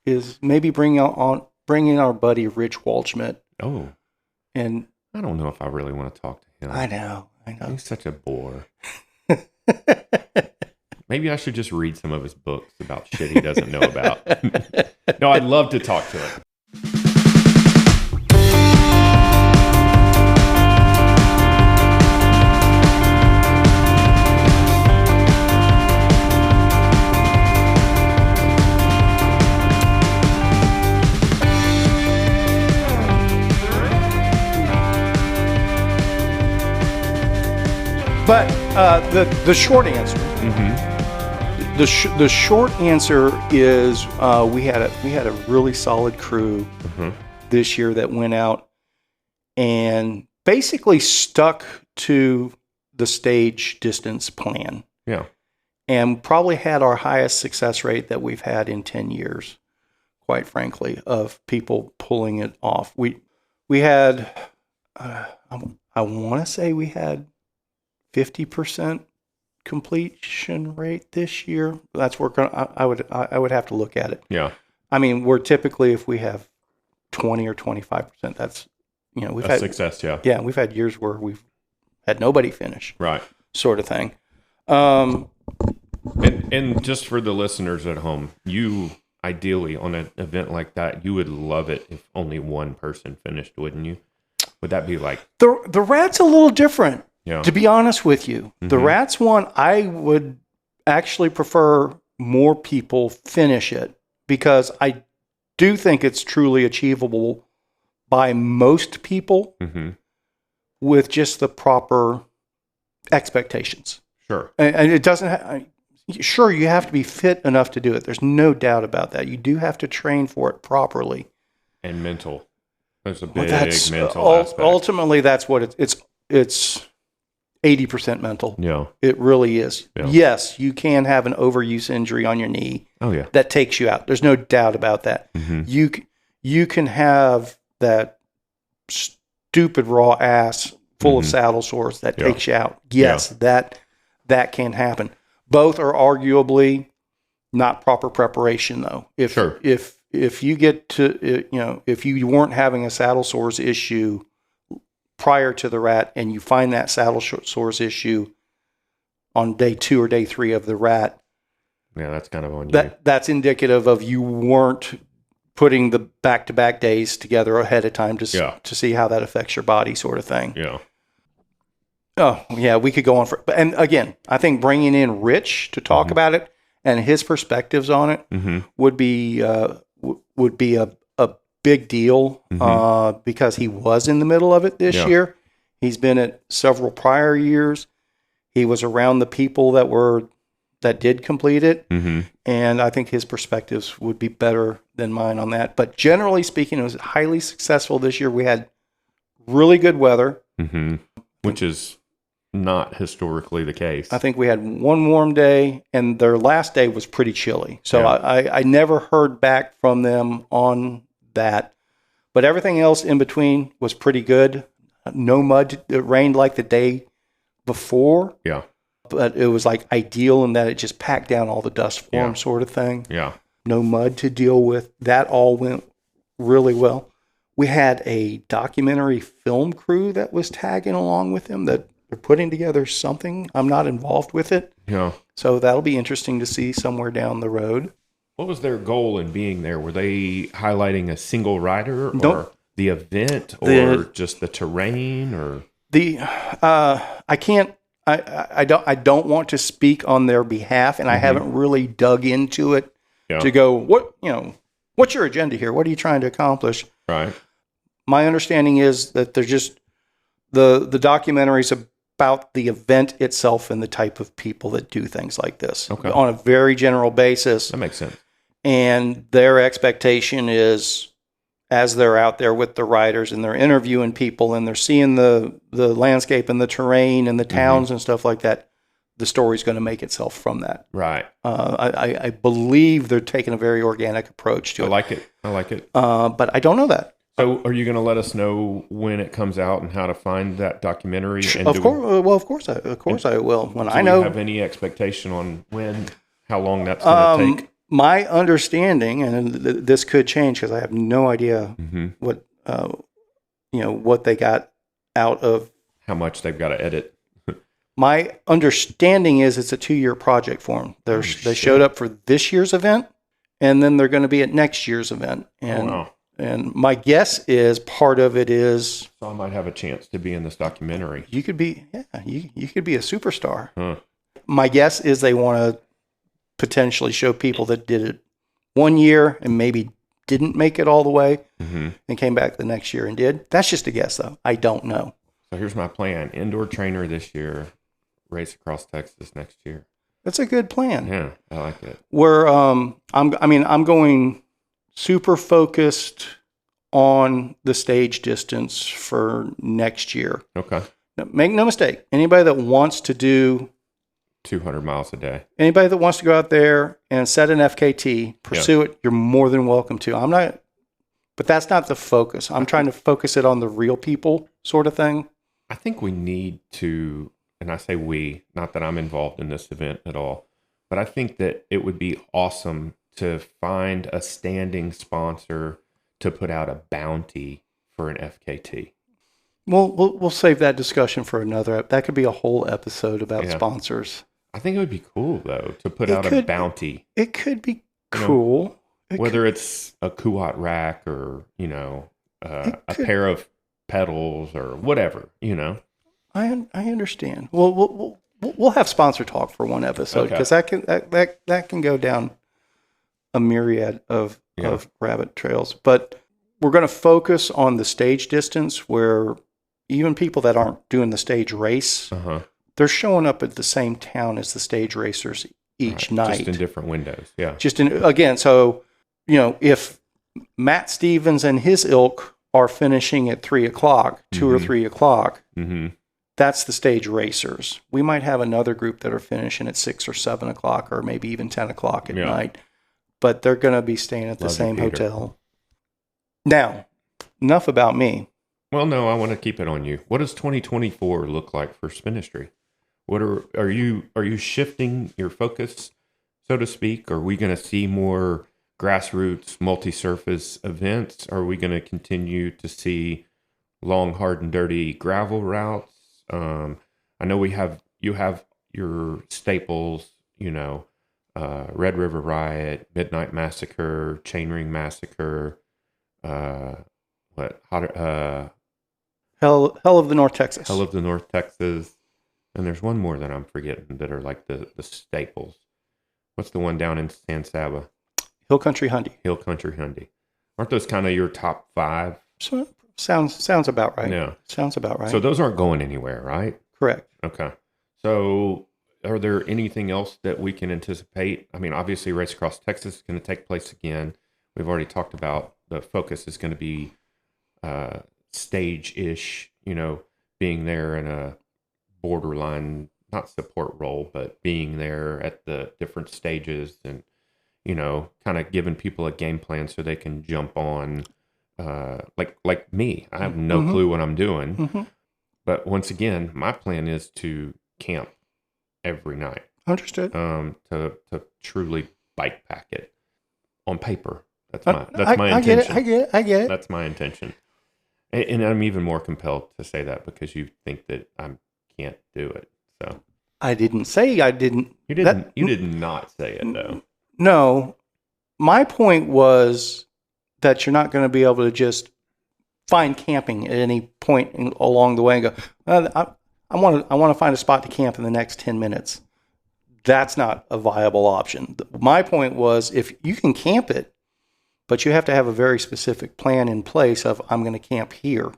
is maybe bringing our buddy Rich Waldschmidt. Oh. And I don't know if I really want to talk to him. I know. He's such a bore. Maybe I should just read some of his books about shit he doesn't know about. No, I'd love to talk to him. But the short answer, the short answer is we had a really solid crew this year that went out and basically stuck to the stage distance plan. Yeah, and probably had our highest success rate that we've had in 10 years, quite frankly, of people pulling it off. We had, I want to say we had 50% completion rate this year. That's where I would have to look at it. Yeah. I mean, we're typically, if we have 20 or 25%, that's, we've had success. Yeah. Yeah. We've had years where we've had nobody finish. Right. Sort of thing. And just for the listeners at home, you ideally on an event like that, you would love it if only one person finished, wouldn't you? Would that be like the Rat's a little different? Yeah. To be honest with you, the Rats one, I would actually prefer more people finish it because I do think it's truly achievable by most people with just the proper expectations. Sure. And it doesn't sure, you have to be fit enough to do it. There's no doubt about that. You do have to train for it properly. And mental. There's a big mental aspect. Ultimately, that's what it's 80% mental. Yeah. It really is. Yeah. Yes, you can have an overuse injury on your knee. Oh, yeah. That takes you out. There's no doubt about that. You can have that stupid raw ass full of saddle sores that takes you out. Yes, that can happen. Both are arguably not proper preparation, though. If you get to, if you weren't having a saddle sores issue prior to the Rat and you find that saddle sores issue on day 2 or day 3 of the Rat, yeah, that's kind of on you. That's indicative of you weren't putting the back-to-back days together ahead of time to see how that affects your body, sort of thing. Yeah. Oh, yeah, we could go on for, and again, I think bringing in Rich to talk about it and his perspectives on it would be a big deal because he was in the middle of it this year. He's been at several prior years. He was around the people that did complete it, and I think his perspectives would be better than mine on that. But generally speaking, it was highly successful this year. We had really good weather, which is not historically the case. I think we had one warm day, and their last day was pretty chilly. So I never heard back from them on that. But everything else in between was pretty good. No mud. It rained like the day before. Yeah. But it was like ideal in that it just packed down all the dust form sort of thing. Yeah. No mud to deal with. That all went really well. We had a documentary film crew that was tagging along with him that they're putting together something. I'm not involved with it. Yeah. So that'll be interesting to see somewhere down the road. What was their goal in being there? Were they highlighting a single rider or the event or just the terrain or I can't I don't want to speak on their behalf, and I haven't really dug into it to go, what's your agenda here? What are you trying to accomplish? Right. My understanding is that they're just the documentaries about the event itself and the type of people that do things like this on a very general basis. That makes sense. And their expectation is, as they're out there with the riders and they're interviewing people and they're seeing the landscape and the terrain and the towns and stuff like that, the story's going to make itself from that. Right. I believe they're taking a very organic approach to it. I like it. But I don't know that. So are you going to let us know when it comes out and how to find that documentary? And of course I will. When I know. Do you have any expectation on how long that's going to take? my understanding, and this could change because I have no idea what what they got out of how much they've got to edit. My understanding is it's a 2-year project for them. They showed up for this year's event, and then they're going to be at next year's event. And and my guess is part of it is, so I might have a chance to be in this documentary. You could be, you could be a superstar. Huh. My guess is they want to potentially show people that did it 1 year and maybe didn't make it all the way and came back the next year and did. That's just a guess, though. I don't know. So here's my plan: indoor trainer this year, race across Texas next year. That's a good plan. Yeah, I like it. Where I'm going super focused on the stage distance for next year. Okay. Now, make no mistake. Anybody that wants to do 200 miles a day. Anybody that wants to go out there and set an FKT, pursue it, you're more than welcome to. I'm not, but that's not the focus. I'm trying to focus it on the real people sort of thing. I think we need to, and I say we, not that I'm involved in this event at all, but I think that it would be awesome to find a standing sponsor to put out a bounty for an FKT. We'll save that discussion for another. That could be a whole episode about sponsors. I think it would be cool though to put out a bounty. It could be cool. Whether it's a Kuat rack or a pair of pedals or whatever. I understand. Well, we'll have sponsor talk for one episode because that can go down a myriad of rabbit trails. But we're going to focus on the stage distance, where even people that aren't doing the stage race, they're showing up at the same town as the stage racers each night, just in different windows. Yeah, So if Matt Stevens and his ilk are finishing at 3:00, 2 or 3:00. That's the stage racers. We might have another group that are finishing at 6 or 7 o'clock, or maybe even 10 o'clock at night. But they're going to be staying at the same hotel. Now, enough about me. Well, no, I want to keep it on you. What does 2024 look like for Spinistry? What are you shifting your focus, so to speak? Are we going to see more grassroots multi-surface events? Are we going to continue to see long, hard, and dirty gravel routes? I know you have your staples, Red River Riot, Midnight Massacre, Chainring Massacre, Hell of the North Texas. Hell of the North Texas. And there's one more that I'm forgetting that are like the staples. What's the one down in San Saba? Hill Country Hundy. Hill Country Hundy. Aren't those kind of your top 5? So, sounds about right. Yeah. Sounds about right. So those aren't going anywhere, right? Correct. Okay. So are there anything else that we can anticipate? I mean, obviously Race Across Texas is going to take place again. We've already talked about the focus is going to be stage-ish, being there in a borderline, not support role, but being there at the different stages and, kind of giving people a game plan so they can jump on. Like me, I have no clue what I'm doing. But once again, my plan is to camp every night. Understood. To truly bike pack it on paper. That's my intention. I get it. That's my intention. And I'm even more compelled to say that because you think that I can't do it. So I didn't say I didn't. You didn't. You did not say it though. No, my point was that you're not going to be able to just find camping at any point along the way and go, I want to find a spot to camp in the next 10 minutes. That's not a viable option. My point was, if you can camp it, but you have to have a very specific plan in place of, I'm going to camp here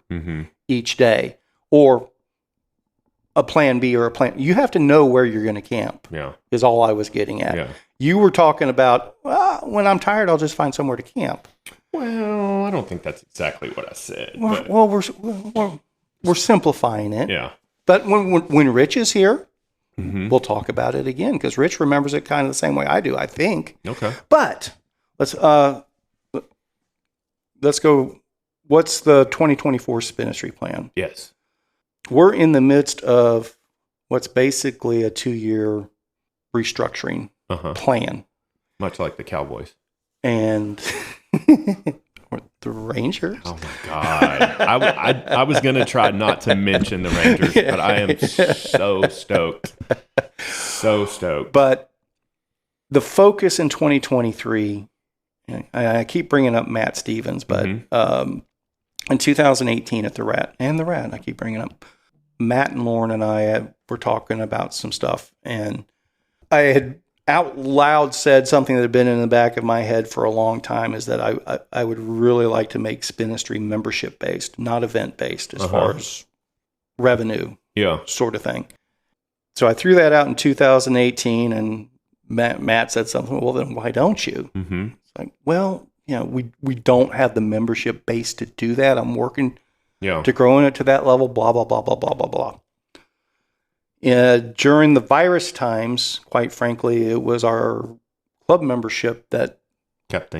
each day, or a plan B or a plan. You have to know where you're going to camp. Yeah, is all I was getting at. Yeah. You were talking about, when I'm tired, I'll just find somewhere to camp. Well, I don't think that's exactly what I said. Well, we're simplifying it. Yeah. But when Rich is here, we'll talk about it again, because Rich remembers it kind of the same way I do, I think. Okay. But let's go. What's the 2024 Spinistry plan? Yes. We're in the midst of what's basically a 2-year restructuring plan. Much like the Cowboys. And or the Rangers. Oh my God. I was going to try not to mention the Rangers, but I am so stoked. So stoked. But the focus in 2023, I keep bringing up Matt Stevens, but in 2018 at the Rat, I keep bringing up, Matt and Lauren and I were talking about some stuff, and I had out loud said something that had been in the back of my head for a long time, is that I would really like to make Spinistry membership based, not event based, as far as revenue sort of thing. So I threw that out in 2018, and Matt said something, well, then why don't you? It's like, well, we don't have the membership base to do that. I'm working to growing it to that level, blah, blah, blah, blah, blah, blah, blah. During the virus times, quite frankly, it was our club membership that kept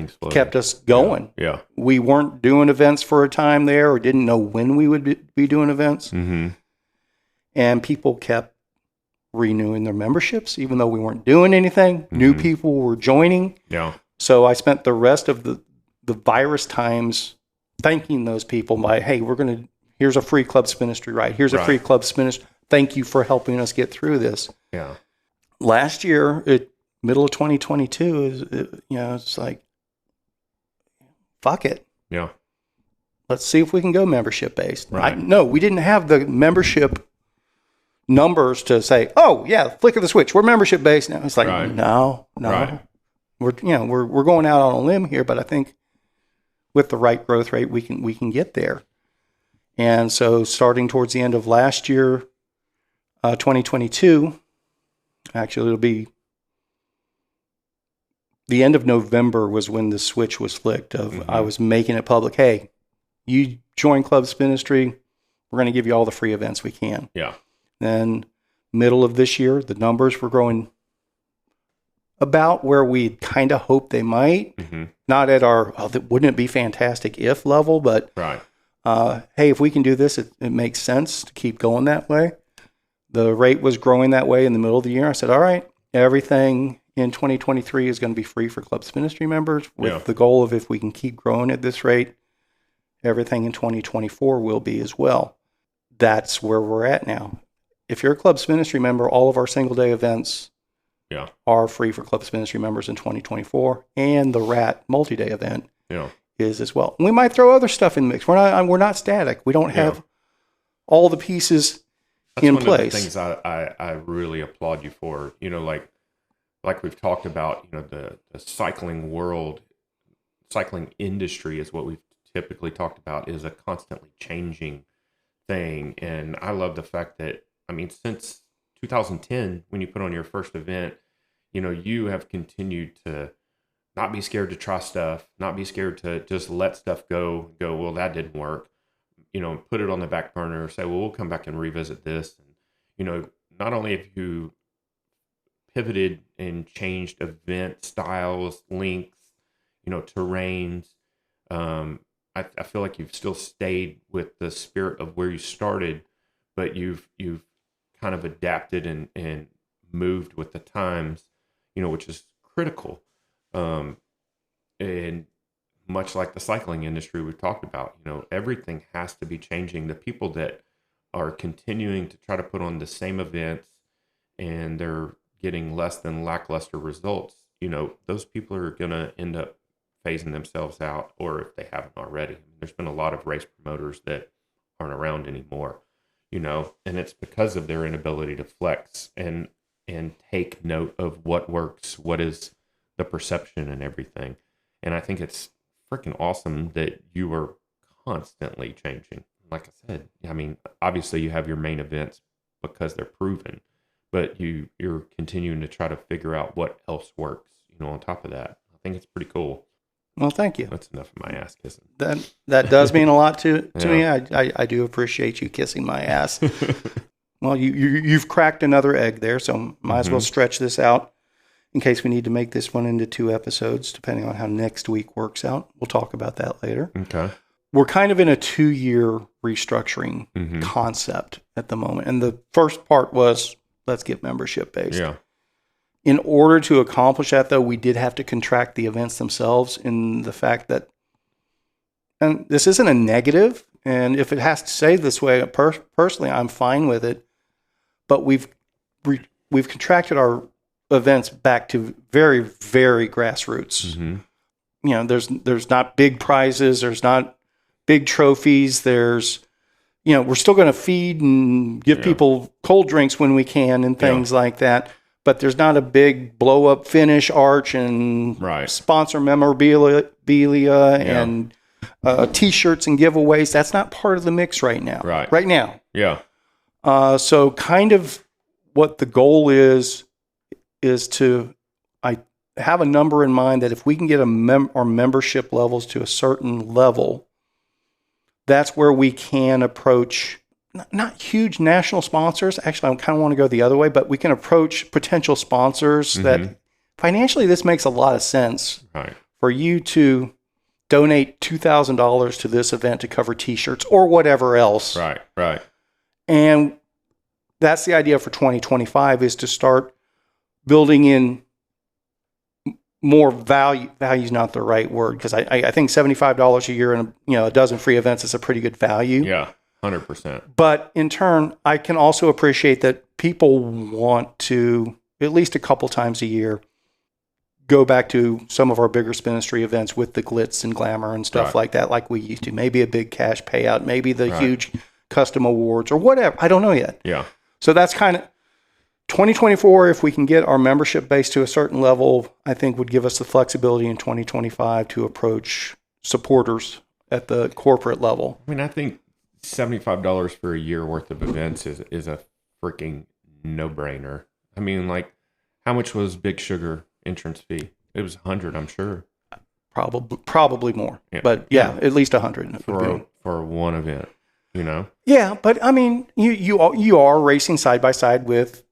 us going. Yeah. We weren't doing events for a time there, or didn't know when we would be doing events. And people kept renewing their memberships, even though we weren't doing anything. New people were joining. Yeah. So I spent the rest of the virus times thanking those people by, hey, here's a free Club Spinistry ride. Here's a free Club Spinistry. Thank you for helping us get through this. Yeah. Last year, middle of 2022, it's like, fuck it. Yeah. Let's see if we can go membership based. Right. No, we didn't have the membership numbers to say, oh yeah, flick of the switch, we're membership based now. It's like, no. Right. We're going out on a limb here, but I think with the right growth rate, we can get there. And so starting towards the end of last year, 2022, actually it'll be the end of November was when the switch was flicked of I was making it public. Hey, you join Club Spinistry, we're going to give you all the free events we can. Yeah. Then middle of this year, the numbers were growing about where we kind of hoped they might. Not at our, wouldn't it be fantastic if level, but hey, if we can do this, it makes sense to keep going that way. The rate was growing that way in the middle of the year. I said, all right, everything in 2023 is going to be free for Club Spinistry members, with the goal of, if we can keep growing at this rate, everything in 2024 will be as well. That's where we're at now. If you're a Club Spinistry member, all of our single day events are free for Club Spinistry members in 2024, and the Rat multi-day event is as well. And we might throw other stuff in the mix. We're not static. We don't have all the pieces in place. One of the things I really applaud you for, like we've talked about, the cycling world, cycling industry is what we've typically talked about, is a constantly changing thing. And I love the fact that, since 2010, when you put on your first event, you have continued to not be scared to try stuff, not be scared to just let stuff go, well, that didn't work, put it on the back burner, say, well, we'll come back and revisit this. And, not only have you pivoted and changed event styles, lengths, terrains, I feel like you've still stayed with the spirit of where you started, but you've kind of adapted and moved with the times, which is critical. And much like the cycling industry we've talked about, everything has to be changing. The people that are continuing to try to put on the same events and they're getting less than lackluster results, those people are going to end up phasing themselves out, or if they haven't already. There's been a lot of race promoters that aren't around anymore, and it's because of their inability to flex and take note of what works, what is the perception and everything. And I think it's freaking awesome that you are constantly changing. Like I said, obviously you have your main events because they're proven, but you're continuing to try to figure out what else works, on top of that. I think it's pretty cool. Well, thank you. That's enough of my ass kissing. That does mean a lot to me. I do appreciate you kissing my ass. Well, you've cracked another egg there, so might as well stretch this out in case we need to make this one into 2 episodes, depending on how next week works out. We'll talk about that later. Okay. We're kind of in a 2-year restructuring concept at the moment. And the first part was, let's get membership based. Yeah. In order to accomplish that, though, we did have to contract the events themselves in the fact that, and this isn't a negative, and if it has to stay this way, personally, I'm fine with it, but we've contracted our events back to very, very grassroots. You know, there's not big prizes, there's not big trophies, there's, you know, we're still going to feed and give people cold drinks when we can and things like that. But there's not a big blow up finish arch and sponsor memorabilia and T-shirts and giveaways. That's not part of the mix right now. Right now. Yeah. So kind of what the goal is to have a number in mind that if we can get our membership levels to a certain level, that's where we can approach not huge national sponsors. Actually, I kind of want to go the other way, but we can approach potential sponsors that financially this makes a lot of sense for you to donate $2,000 to this event to cover T-shirts or whatever else. Right. And that's the idea for 2025 is to start building in more value. Value is not the right word because I think $75 a year and a dozen free events is a pretty good value. Yeah. 100%. But in turn, I can also appreciate that people want to, at least a couple times a year, go back to some of our bigger Spinistry events with the glitz and glamour and stuff like that, like we used to. Maybe a big cash payout, maybe the huge custom awards or whatever. I don't know yet. Yeah. So that's kind of 2024. If we can get our membership base to a certain level, I think would give us the flexibility in 2025 to approach supporters at the corporate level. I mean, I think $75 for a year worth of events is a freaking no-brainer. I mean, like, how much was Big Sugar entrance fee? It was $100, I'm sure. Probably more, but at least $100 for one event. You know? Yeah, but I mean, you are racing side by side with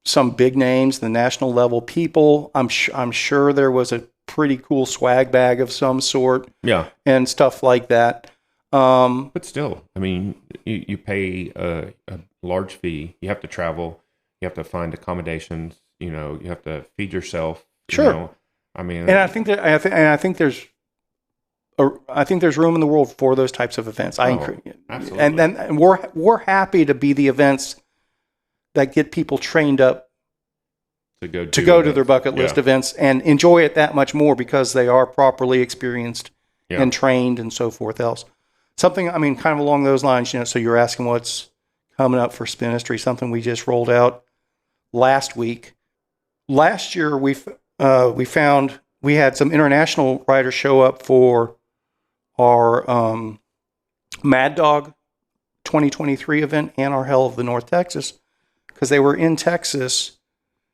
some big names, the national level people. I'm sure there was a pretty cool swag bag of some sort. Yeah, and stuff like that. But still, I mean, you pay a large fee. You have to travel. You have to find accommodations. You know, you have to feed yourself. Sure. You know? I mean, and I think there's room in the world for those types of events. Absolutely. And then we're happy to be the events that get people trained up to go to their bucket list events and enjoy it that much more because they are properly experienced and trained and so forth else. Something, I mean, kind of along those lines, so you're asking what's coming up for Spinistry, something we just rolled out last week. Last year, we found we had some international riders show up for our Mad Dog 2023 event and our Hell of the North Texas because they were in Texas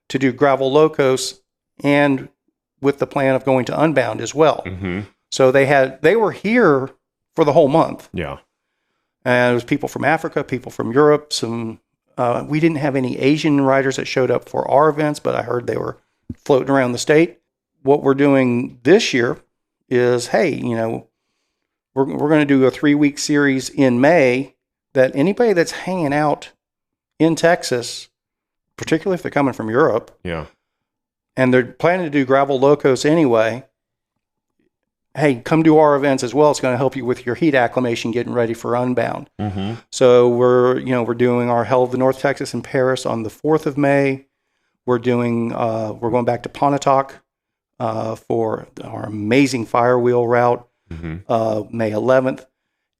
to do Gravel Locos and with the plan of going to Unbound as well. Mm-hmm. So they were here for the whole month. Yeah. And it was people from Africa, people from Europe, we didn't have any Asian riders that showed up for our events, but I heard they were floating around the state. What we're doing this year is, hey, we're going to do a 3-week series in May that anybody that's hanging out in Texas, particularly if they're coming from Europe, and they're planning to do Gravel Locos anyway, hey, come do our events as well. It's going to help you with your heat acclimation, getting ready for Unbound. Mm-hmm. So we're doing our Hell of the North Texas in Paris on the 4th of May. We're going back to Pontotoc for our amazing Firewheel route, May 11th.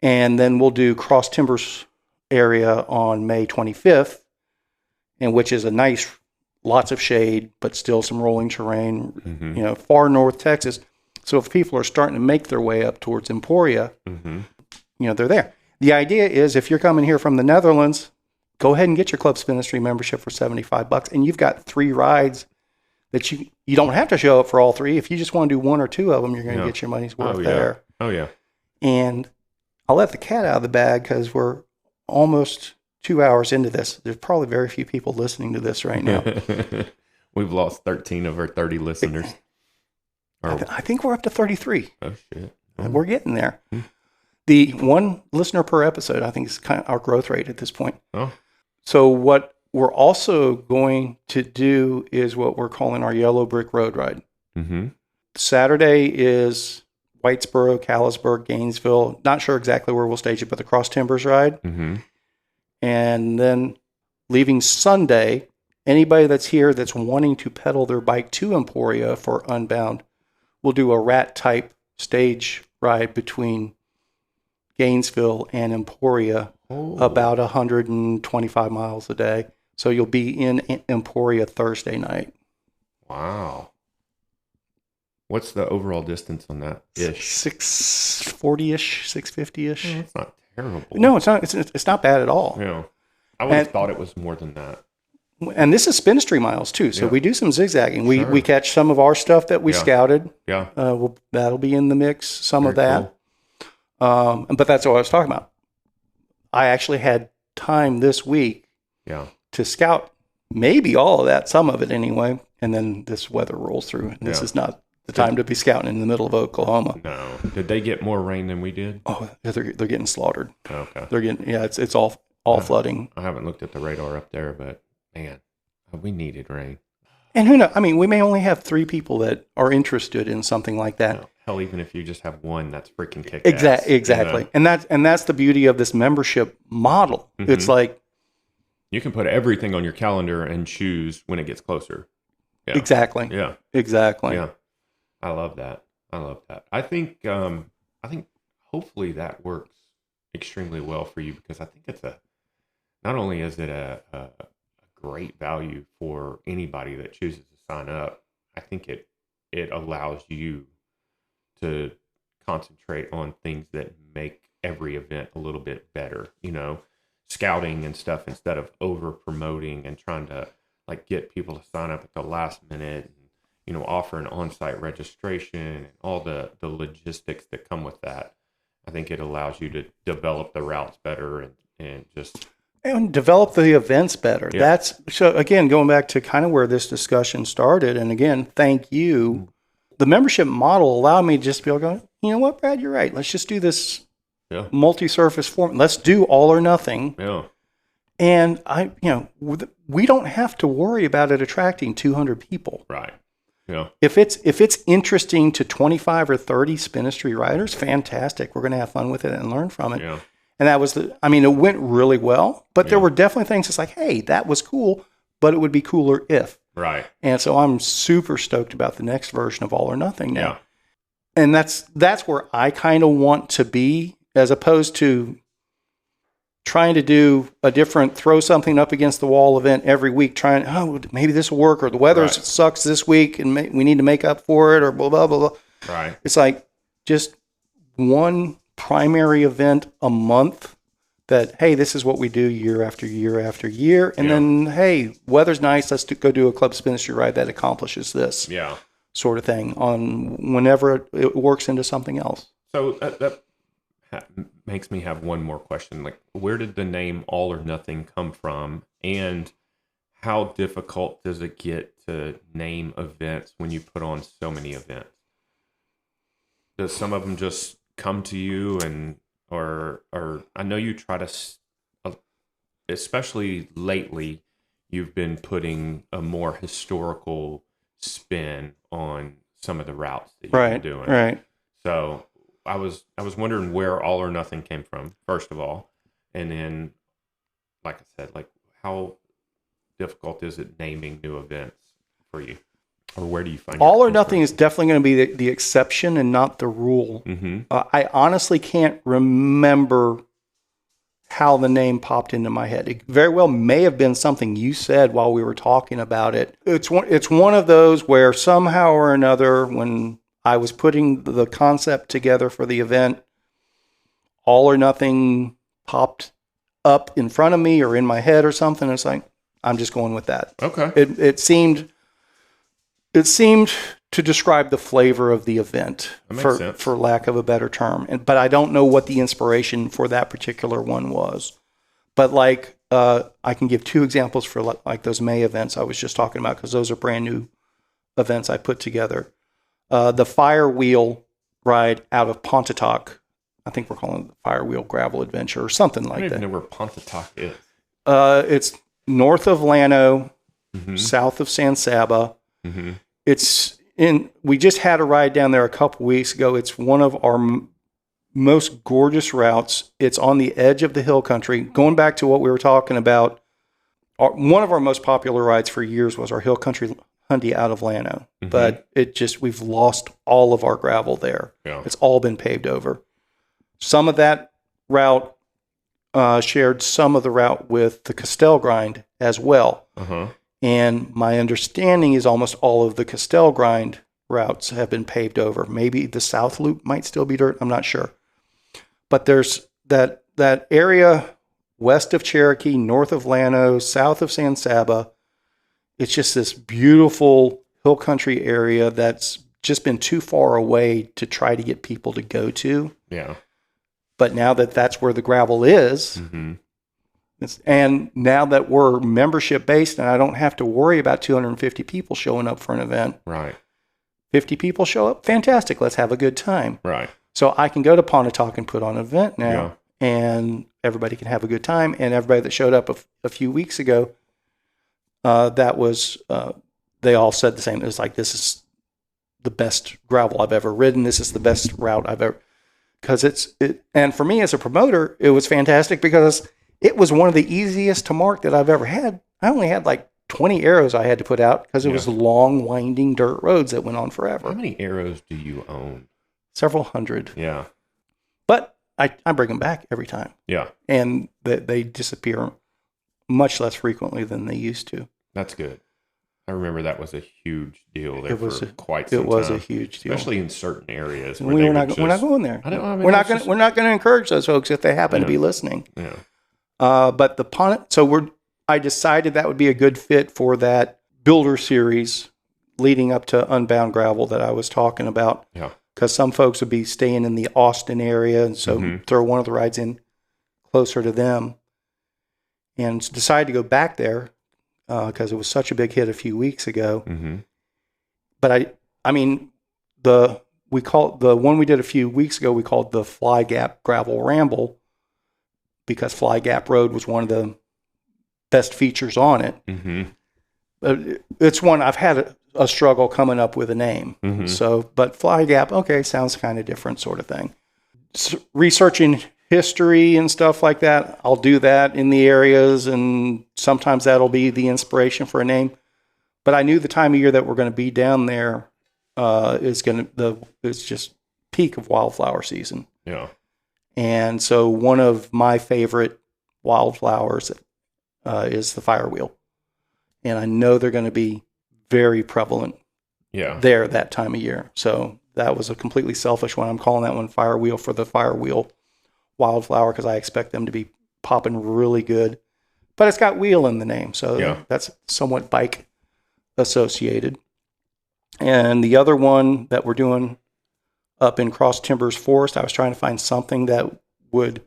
And then we'll do Cross Timbers area on May 25th, and which is a nice, lots of shade, but still some rolling terrain, far North Texas. So if people are starting to make their way up towards Emporia, they're there. The idea is if you're coming here from the Netherlands, go ahead and get your Club Spinistry membership for $75, and you've got 3 rides that you don't have to show up for all 3. If you just want to do 1 or 2 of them, you're going to get your money's worth there. Oh, yeah. And I'll let the cat out of the bag because we're almost 2 hours into this. There's probably very few people listening to this right now. We've lost 13 of our 30 listeners. I think we're up to 33. Oh, shit. We're getting there. The 1 listener per episode, I think, is kind of our growth rate at this point. Oh. So what we're also going to do is what we're calling our Yellow Brick Road Ride. Mm-hmm. Saturday is Whitesboro, Callisburg, Gainesville. Not sure exactly where we'll stage it, but the Cross Timbers ride. Mm-hmm. And then leaving Sunday, anybody that's here that's wanting to pedal their bike to Emporia for Unbound, we'll do a rat type stage ride between Gainesville and Emporia, about 125 miles a day. So you'll be in Emporia Thursday night. Wow. What's the overall distance on that? 640-ish, 650-ish. That's not terrible. No, it's not. It's not bad at all. Yeah. I would have thought it was more than that. And this is Spinistry miles too, so we do some zigzagging. Sure. We catch some of our stuff that we scouted. Yeah. That'll be in the mix. Some of that. Cool. But that's what I was talking about. I actually had time this week to scout maybe all of that, some of it anyway, and then this weather rolls through, and this is not the time to be scouting in the middle of Oklahoma. No. Did they get more rain than we did? Oh, they're getting slaughtered. Okay. They're getting it's all flooding. I haven't looked at the radar up there, but man, we needed rain. And who knows? I mean, we may only have 3 people that are interested in something like that. No. Hell, even if you just have one, that's freaking kick-ass. Exactly. You know? And that's the beauty of this membership model. Mm-hmm. It's like you can put everything on your calendar and choose when it gets closer. Yeah. Exactly. Yeah. Exactly. Yeah. I love that. I think hopefully that works extremely well for you, because I think it's not only is it a great value for anybody that chooses to sign up, I think it allows you to concentrate on things that make every event a little bit better, scouting and stuff, instead of over promoting and trying to like get people to sign up at the last minute, and, offer an on-site registration and all the logistics that come with that. I think it allows you to develop the routes better and develop the events better. Yeah. That's so, again, going back to kind of where this discussion started. And again, thank you. The membership model allowed me to just be able to go, you know what, Brad, you're right. Let's just do this multi-surface form. Let's do all or nothing. Yeah. And we don't have to worry about it attracting 200 people. Right. Yeah. If it's interesting to 25 or 30 Spinistry riders, fantastic. We're going to have fun with it and learn from it. Yeah. And that was it went really well, but there were definitely things that's like, hey, that was cool, but it would be cooler if. Right. And so I'm super stoked about the next version of All or Nothing now. Yeah. And that's where I kind of want to be, as opposed to trying to do a different throw something up against the wall event every week, maybe this will work, or the weather sucks this week and we need to make up for it, or blah, blah, blah, blah. Right. It's like just one primary event a month that, hey, this is what we do year after year after year. And then, hey, weather's nice. Let's go do a Club Spinistry ride that accomplishes this sort of thing on whenever it works into something else. So that makes me have one more question. Like, where did the name All or Nothing come from? And how difficult does it get to name events when you put on so many events? Does some of them just come to you, or I know you try to, especially lately, you've been putting a more historical spin on some of the routes that you've been doing. Right. So I was wondering where All or Nothing came from, first of all, and then, like I said, like how difficult is it naming new events for you, or where do you find All or Nothing is definitely going to be the exception and not the rule. Mm-hmm. I honestly can't remember how the name popped into my head. It very well may have been something you said while we were talking about it. It's one of those where somehow or another, when I was putting the concept together for the event, All or Nothing popped up in front of me or in my head or something. It's like, I'm just going with that. Okay. It seemed to describe the flavor of the event, for lack of a better term. But I don't know what the inspiration for that particular one was. But like, I can give 2 examples for like those May events I was just talking about, because those are brand new events I put together. The Firewheel ride out of Pontotoc, I think we're calling it the Firewheel Gravel Adventure or something like that. I don't even know where Pontotoc is. It's north of Llano, Mm-hmm. south of San Saba. Mm-hmm. We just had a ride down there a couple weeks ago. It's one of our most gorgeous routes. It's on the edge of the hill country. Going back to what we were talking about, one of our most popular rides for years was our hill country Hundy out of Llano. Mm-hmm. But we've lost all of our gravel there. Yeah. It's all been paved over. Some of that route shared some of the route with the Castell Grind as well. Uh-huh. And my understanding is almost all of the Castell Grind routes have been paved over. Maybe the South Loop might still be dirt. I'm not sure. But there's that area west of Cherokee, north of Llano, south of San Saba. It's just this beautiful hill country area that's just been too far away to try to get people to go to. Yeah. But now that that's where the gravel is, Mm-hmm. and now that we're membership based and I don't have to worry about 250 people showing up for an event. Right. 50 people show up. Fantastic. Let's have a good time. Right. So I can go to Pontotoc and put on an event now, Yeah. and everybody can have a good time. And everybody that showed up a few weeks ago, they all said the same. It was like, this is the best gravel I've ever ridden. This is the best route I've ever, because and for me as a promoter, it was fantastic because it was one of the easiest to mark that I've ever had. I only had like 20 arrows I had to put out because it was long, winding dirt roads that went on forever. How many arrows do you own? Several hundred. Yeah. But I bring them back every time. Yeah. And they disappear much less frequently than they used to. That's good. I remember that was a huge deal there for quite some time. It was a huge deal. Especially in certain areas. We're not going there. We're not going to encourage those folks if they happen to be listening. Yeah. But I decided that would be a good fit for that builder series leading up to Unbound Gravel that I was talking about. Yeah. Because some folks would be staying in the Austin area, and so throw one of the rides in closer to them. And decided to go back there because it was such a big hit a few weeks ago. Mm-hmm. But the one we did a few weeks ago, we called the Fly Gap Gravel Ramble because Fly Gap Road was one of the best features on it. Mm-hmm. It's one I've had a struggle coming up with a name. Mm-hmm. So, but Fly Gap, okay, sounds kind of different sort of thing. Researching history and stuff like that, I'll do that in the areas, and sometimes that'll be the inspiration for a name. But I knew the time of year that we're going to be down there it's just peak of wildflower season. Yeah. And so one of my favorite wildflowers is the firewheel. And I know they're going to be very prevalent there that time of year. So that was a completely selfish one. I'm calling that one Firewheel for the Firewheel wildflower because I expect them to be popping really good. But it's got wheel in the name, so that's somewhat bike associated. And the other one that we're doing up in Cross Timbers Forest, I was trying to find something that would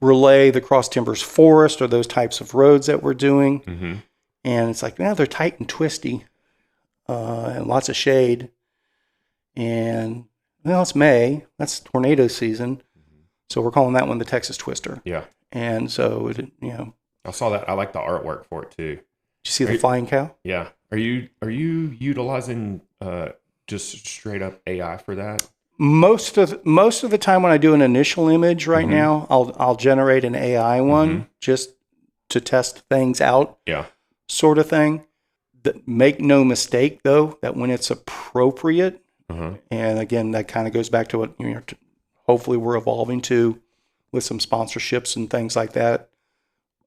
relay the Cross Timbers Forest or those types of roads that we're doing. Mm-hmm. And it's like, they're tight and twisty and lots of shade. And, it's May. That's tornado season. So we're calling that one the Texas Twister. Yeah. And so, I saw that. I like the artwork for it too. Did you see the flying cow? Yeah. Are you utilizing just straight up AI for that? Most of the time when I do an initial image right now, I'll generate an AI one just to test things out. Yeah. Sort of thing. Make no mistake though that when it's appropriate, and again that kind of goes back to what hopefully we're evolving to with some sponsorships and things like that,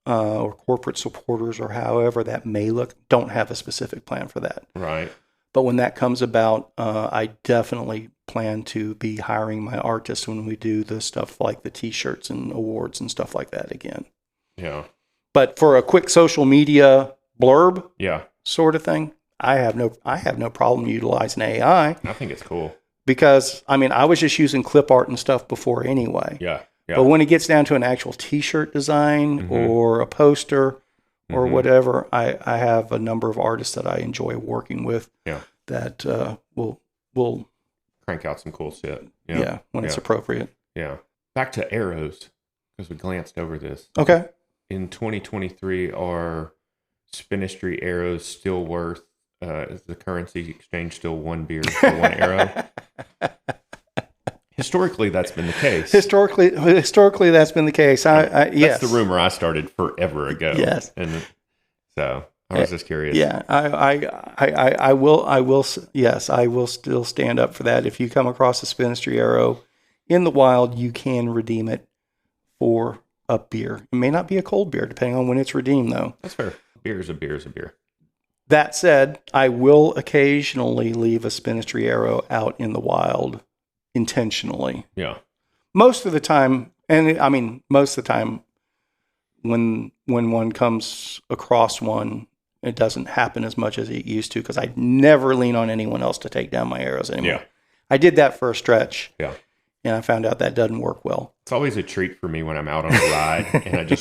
or corporate supporters or however that may look. Don't have a specific plan for that. Right. But when that comes about, I definitely plan to be hiring my artists when we do the stuff like the T-shirts and awards and stuff like that again. Yeah. But for a quick social media blurb, sort of thing, I have no problem utilizing AI. I think it's cool because I was just using clip art and stuff before anyway. Yeah. But when it gets down to an actual T-shirt design or a poster or whatever, I have a number of artists that I enjoy working with. Yeah. That will crank out some cool shit. Yeah. When it's appropriate. Yeah. Back to arrows because we glanced over this. Okay. in 2023, are Spinistry arrows still worth? Is the currency exchange still one beer for one arrow? Historically, that's been the case. Historically, that's been the case. Yes. That's the rumor I started forever ago. Yes. And so I was just curious. Yeah, I will. Yes, I will still stand up for that. If you come across a Spinistry arrow in the wild, you can redeem it for a beer. It may not be a cold beer, depending on when it's redeemed, though. That's fair. Beer is a beer is a beer. That said, I will occasionally leave a Spinistry arrow out in the wild intentionally. Yeah. Most of the time, most of the time, when one comes across one, it doesn't happen as much as it used to, because I never lean on anyone else to take down my arrows anymore. Yeah. I did that for a stretch. Yeah. And I found out that doesn't work well. It's always a treat for me when I'm out on a ride and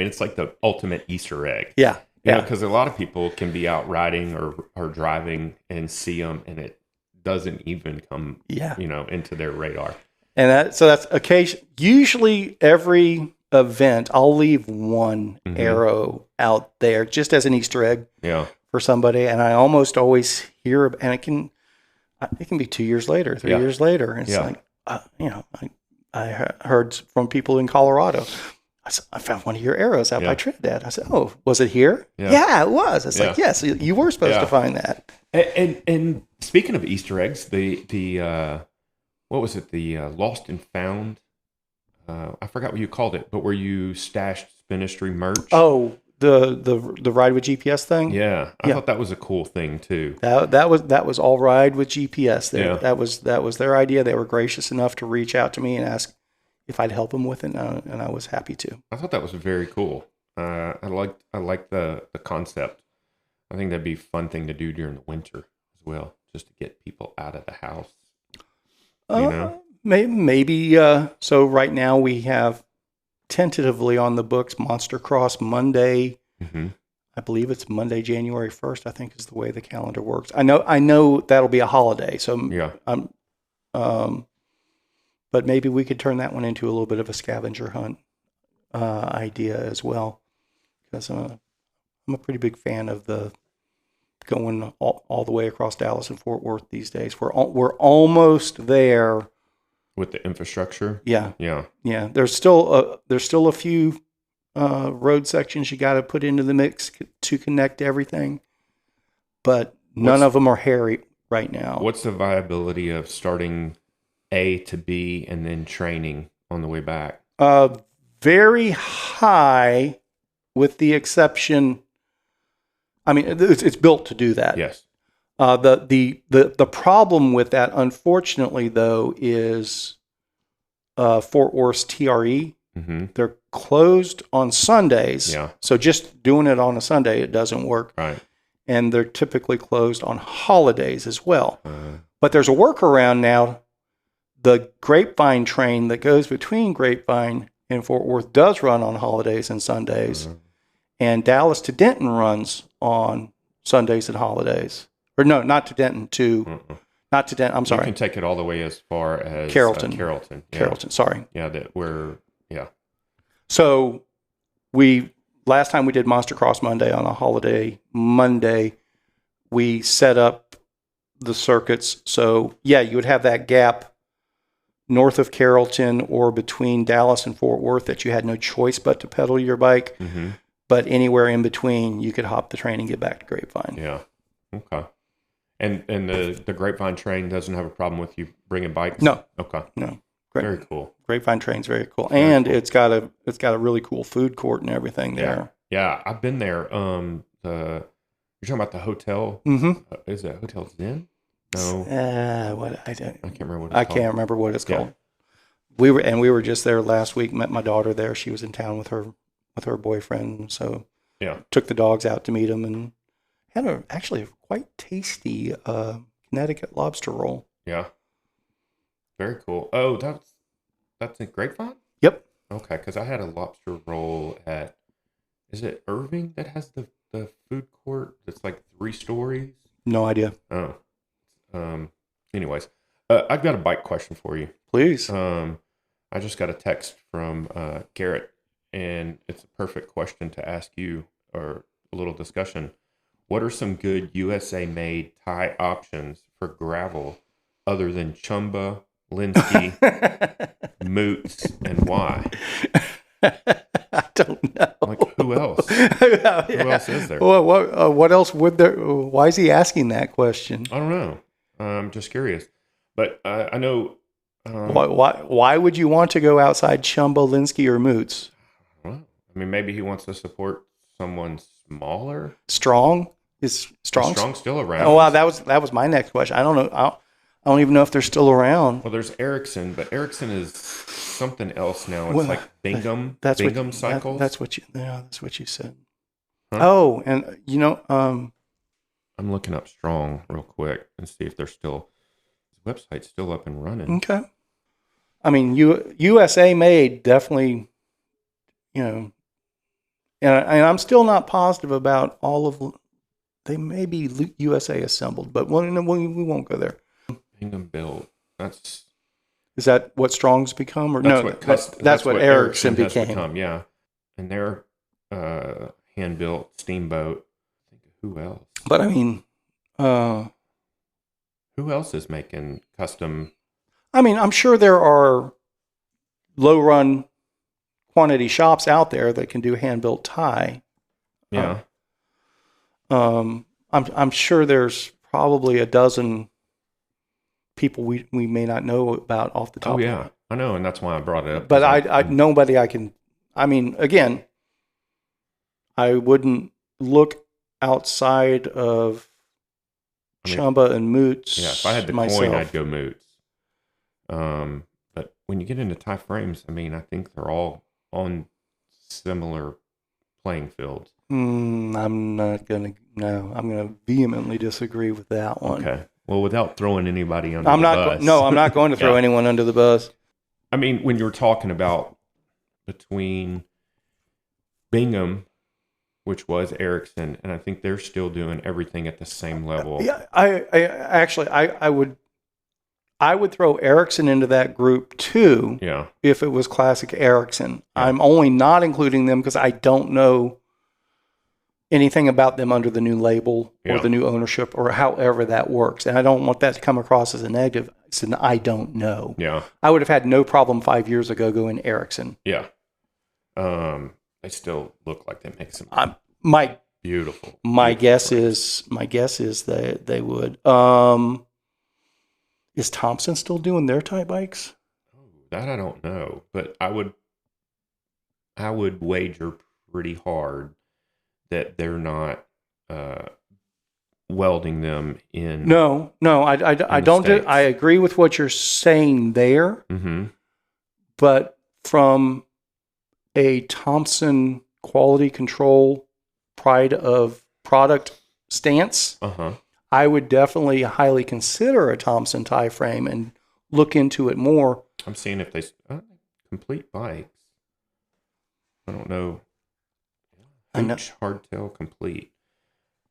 it's like the ultimate Easter egg. Yeah. Yeah. Because a lot of people can be out riding or driving and see them, and it doesn't even come, into their radar. And that's occasion. Usually every event, Can leave one arrow out there just as an Easter egg for somebody. And I almost always hear, and it can be 2 years later, 3 years later. And it's like, I heard from people in Colorado, I found one of your arrows out by Trinidad. I said, "Oh, was it here?" Yeah, it was. It's like, yes, you were supposed to find that. And speaking of Easter eggs, the what was it? The lost and found. I forgot what you called it, but where you stashed Spinistry merch. Oh, the ride with GPS thing. Yeah, I thought that was a cool thing too. That was all ride with GPS. That was their idea. They were gracious enough to reach out to me and ask if I'd help them with it, and I was happy to. I thought that was very cool. I like the concept. I think that'd be a fun thing to do during the winter as well, just to get people out of the house. Maybe. So right now we have tentatively on the books MonsterCross Monday. Mm-hmm. I believe it's Monday, January 1st, I think is the way the calendar works. I know that'll be a holiday. So but maybe we could turn that one into a little bit of a scavenger hunt idea as well. Because I'm a pretty big fan of the going all the way across Dallas and Fort Worth these days. We're almost there with the infrastructure. Yeah. There's still a few road sections you got to put into the mix to connect everything, but none of them are hairy right now. What's the viability of starting A to B and then training on the way back? Very high, with the exception. I mean, it's built to do that. Yes. The problem with that, unfortunately, though, is Fort Worth's TRE. Mm-hmm. They're closed on Sundays. Yeah. So just doing it on a Sunday, it doesn't work. Right. And they're typically closed on holidays as well. But there's a workaround now. The Grapevine train that goes between Grapevine and Fort Worth does run on holidays and Sundays. And Dallas to Denton runs on Sundays and holidays. Or no, not to Denton, not to Denton. I'm sorry. You can take it all the way as far as Carrollton. Carrollton, sorry. Yeah, So last time we did MonsterCross Monday on a holiday Monday, we set up the circuits. So you would have that gap north of Carrollton or between Dallas and Fort Worth that you had no choice but to pedal your bike. Mm-hmm. But anywhere in between, you could hop the train and get back to Grapevine. Yeah. Okay. And the Grapevine train doesn't have a problem with you bringing bikes? No. Okay. No. Very cool. Grapevine train's very cool. And it's got a really cool food court and everything there. Yeah, I've been there. You're talking about the hotel? Mm-hmm. Is it Hotel Zen? No. I can't remember what it's called. I can't remember what it's called. We were just there last week, met my daughter there. She was in town with her boyfriend, so took the dogs out to meet them and had actually a quite tasty Connecticut lobster roll. Yeah. Very cool. Oh, that's in Grapevine? Yep. Okay, because I had a lobster roll at, is it Irving that has the food court that's like 3 stories? No idea. Oh. Anyways, I've got a bike question for you. Please. I just got a text from Garrett, and it's a perfect question to ask you, or a little discussion. What are some good USA-made tie options for gravel other than Chumba, Linsky, Moots, and why? I don't know. Like, who else? Yeah. Who else is there? What else would there? Why is he asking that question? I don't know. I'm just curious. But I know. Why would you want to go outside Chumba, Linsky, or Moots? Well, I mean, maybe he wants to support someone smaller. Strong is Strong. Is Strong still around? Oh wow, that was my next question. I don't know. I don't even know if they're still around. Well, there's Erickson, but Erickson is something else now. It's Well, like Bingham. That's Bingham what, cycles. That's what you said. Huh? Oh, and I'm looking up Strong real quick and see if they're still. His website's still up and running. Okay. I mean, USA made definitely, and I'm still not positive about all of. They may be USA assembled, but we won't go there. Bingham build. Is that what Strong's become, or that's no? That's what Erickson became. Become, yeah, and they're hand built steamboat. I think who else? But I mean, who else is making custom? I mean, I'm sure there are low run quantity shops out there that can do hand built tie. Yeah. I'm sure there's probably a dozen people we may not know about off the top. Oh yeah, I know, and that's why I brought it up. But nobody I can. I mean, again, I wouldn't look outside of Chumba and Moots. Yeah, if I had the coin, I'd go Moots. But when you get into tie frames, I mean, I think they're all on similar playing fields. I'm gonna vehemently disagree with that one. Okay. Well, without throwing anybody under the bus. I'm not going to throw anyone under the bus. I mean, when you were talking about between Bingham, which was Erickson, and I think they're still doing everything at the same level. Yeah, I would throw Erickson into that group too. Yeah. If it was classic Erickson. Yeah. I'm only not including them because I don't know anything about them under the new label or the new ownership or however that works. And I don't want that to come across as a negative. It's an I don't know. Yeah. I would have had no problem 5 years ago going Erickson. Yeah. They still look like they make some beautiful. My guess is they would. Is Thompson still doing their tie bikes? Oh, that I don't know, but I would wager pretty hard that they're not welding them in. No, I don't. I agree with what you're saying there, but from a Thompson quality control, pride of product stance, I would definitely highly consider a Thompson tie frame and look into it more. I'm seeing if they complete bikes. I don't know. Hardtail complete,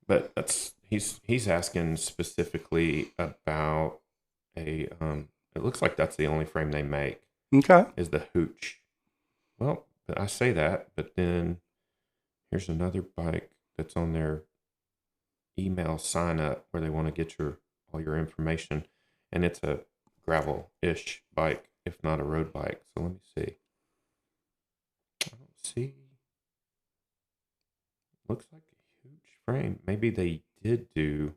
but he's asking specifically about a. It looks like that's the only frame they make. Okay, is the Hooch. Well, I say that, but then here's another bike that's on their email sign up where they want to get all your information, and it's a gravel-ish bike, if not a road bike. So let me see. I don't see. Looks like a huge frame. Maybe they did do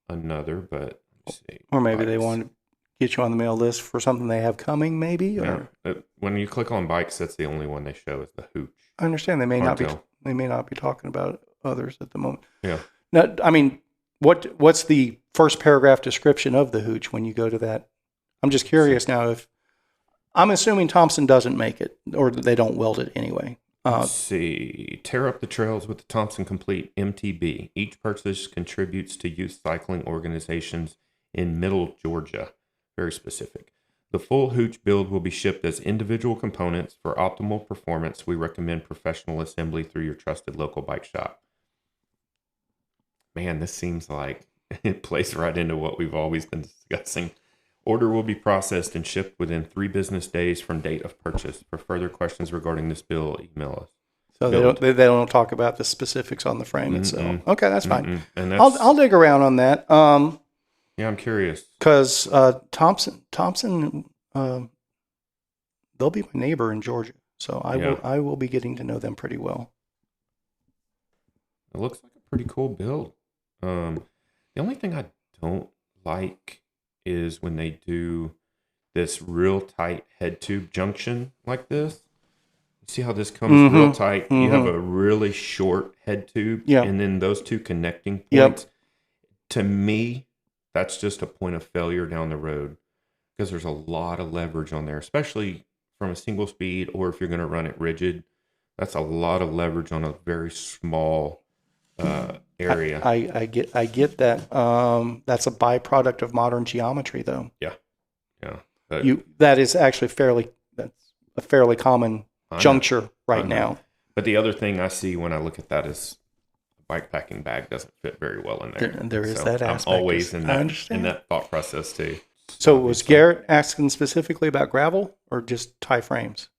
another, but let's see. Or maybe they want to get you on the mail list for something they have coming, maybe. Or when you click on bikes, that's the only one they show is the Hooch. I understand they may not be talking about others at the moment. Yeah. Now, I mean, what's the first paragraph description of the Hooch when you go to that? I'm just curious now if I'm assuming Thompson doesn't make it or they don't weld it anyway. Let's see. Tear up the trails with the Thompson Complete MTB. Each purchase contributes to youth cycling organizations in Middle Georgia. Very specific. The full Hooch build will be shipped as individual components. For optimal performance, we recommend professional assembly through your trusted local bike shop. Man, this seems like it plays right into what we've always been discussing. Order will be processed and shipped within 3 business days from date of purchase. For further questions regarding this bill, email us. So they don't talk about the specifics on the frame itself. Okay, that's fine. And I'll dig around on that. Yeah, I'm curious because Thompson, they'll be my neighbor in Georgia, so I will be getting to know them pretty well. It looks like a pretty cool build. The only thing I don't like is when they do this real tight head tube junction like this. See how this comes real tight? You have a really short head tube, and then those two connecting points. To me, that's just a point of failure down the road because there's a lot of leverage on there, especially from a single speed or if you're going to run it rigid. That's a lot of leverage on a very small area. I get that. That's a byproduct of modern geometry, though. Yeah. That is actually that's a fairly common juncture right now. But the other thing I see when I look at that is the bike packing bag doesn't fit very well in there. There is that aspect. I'm always in that thought process too. So was Garrett asking specifically about gravel or just tie frames?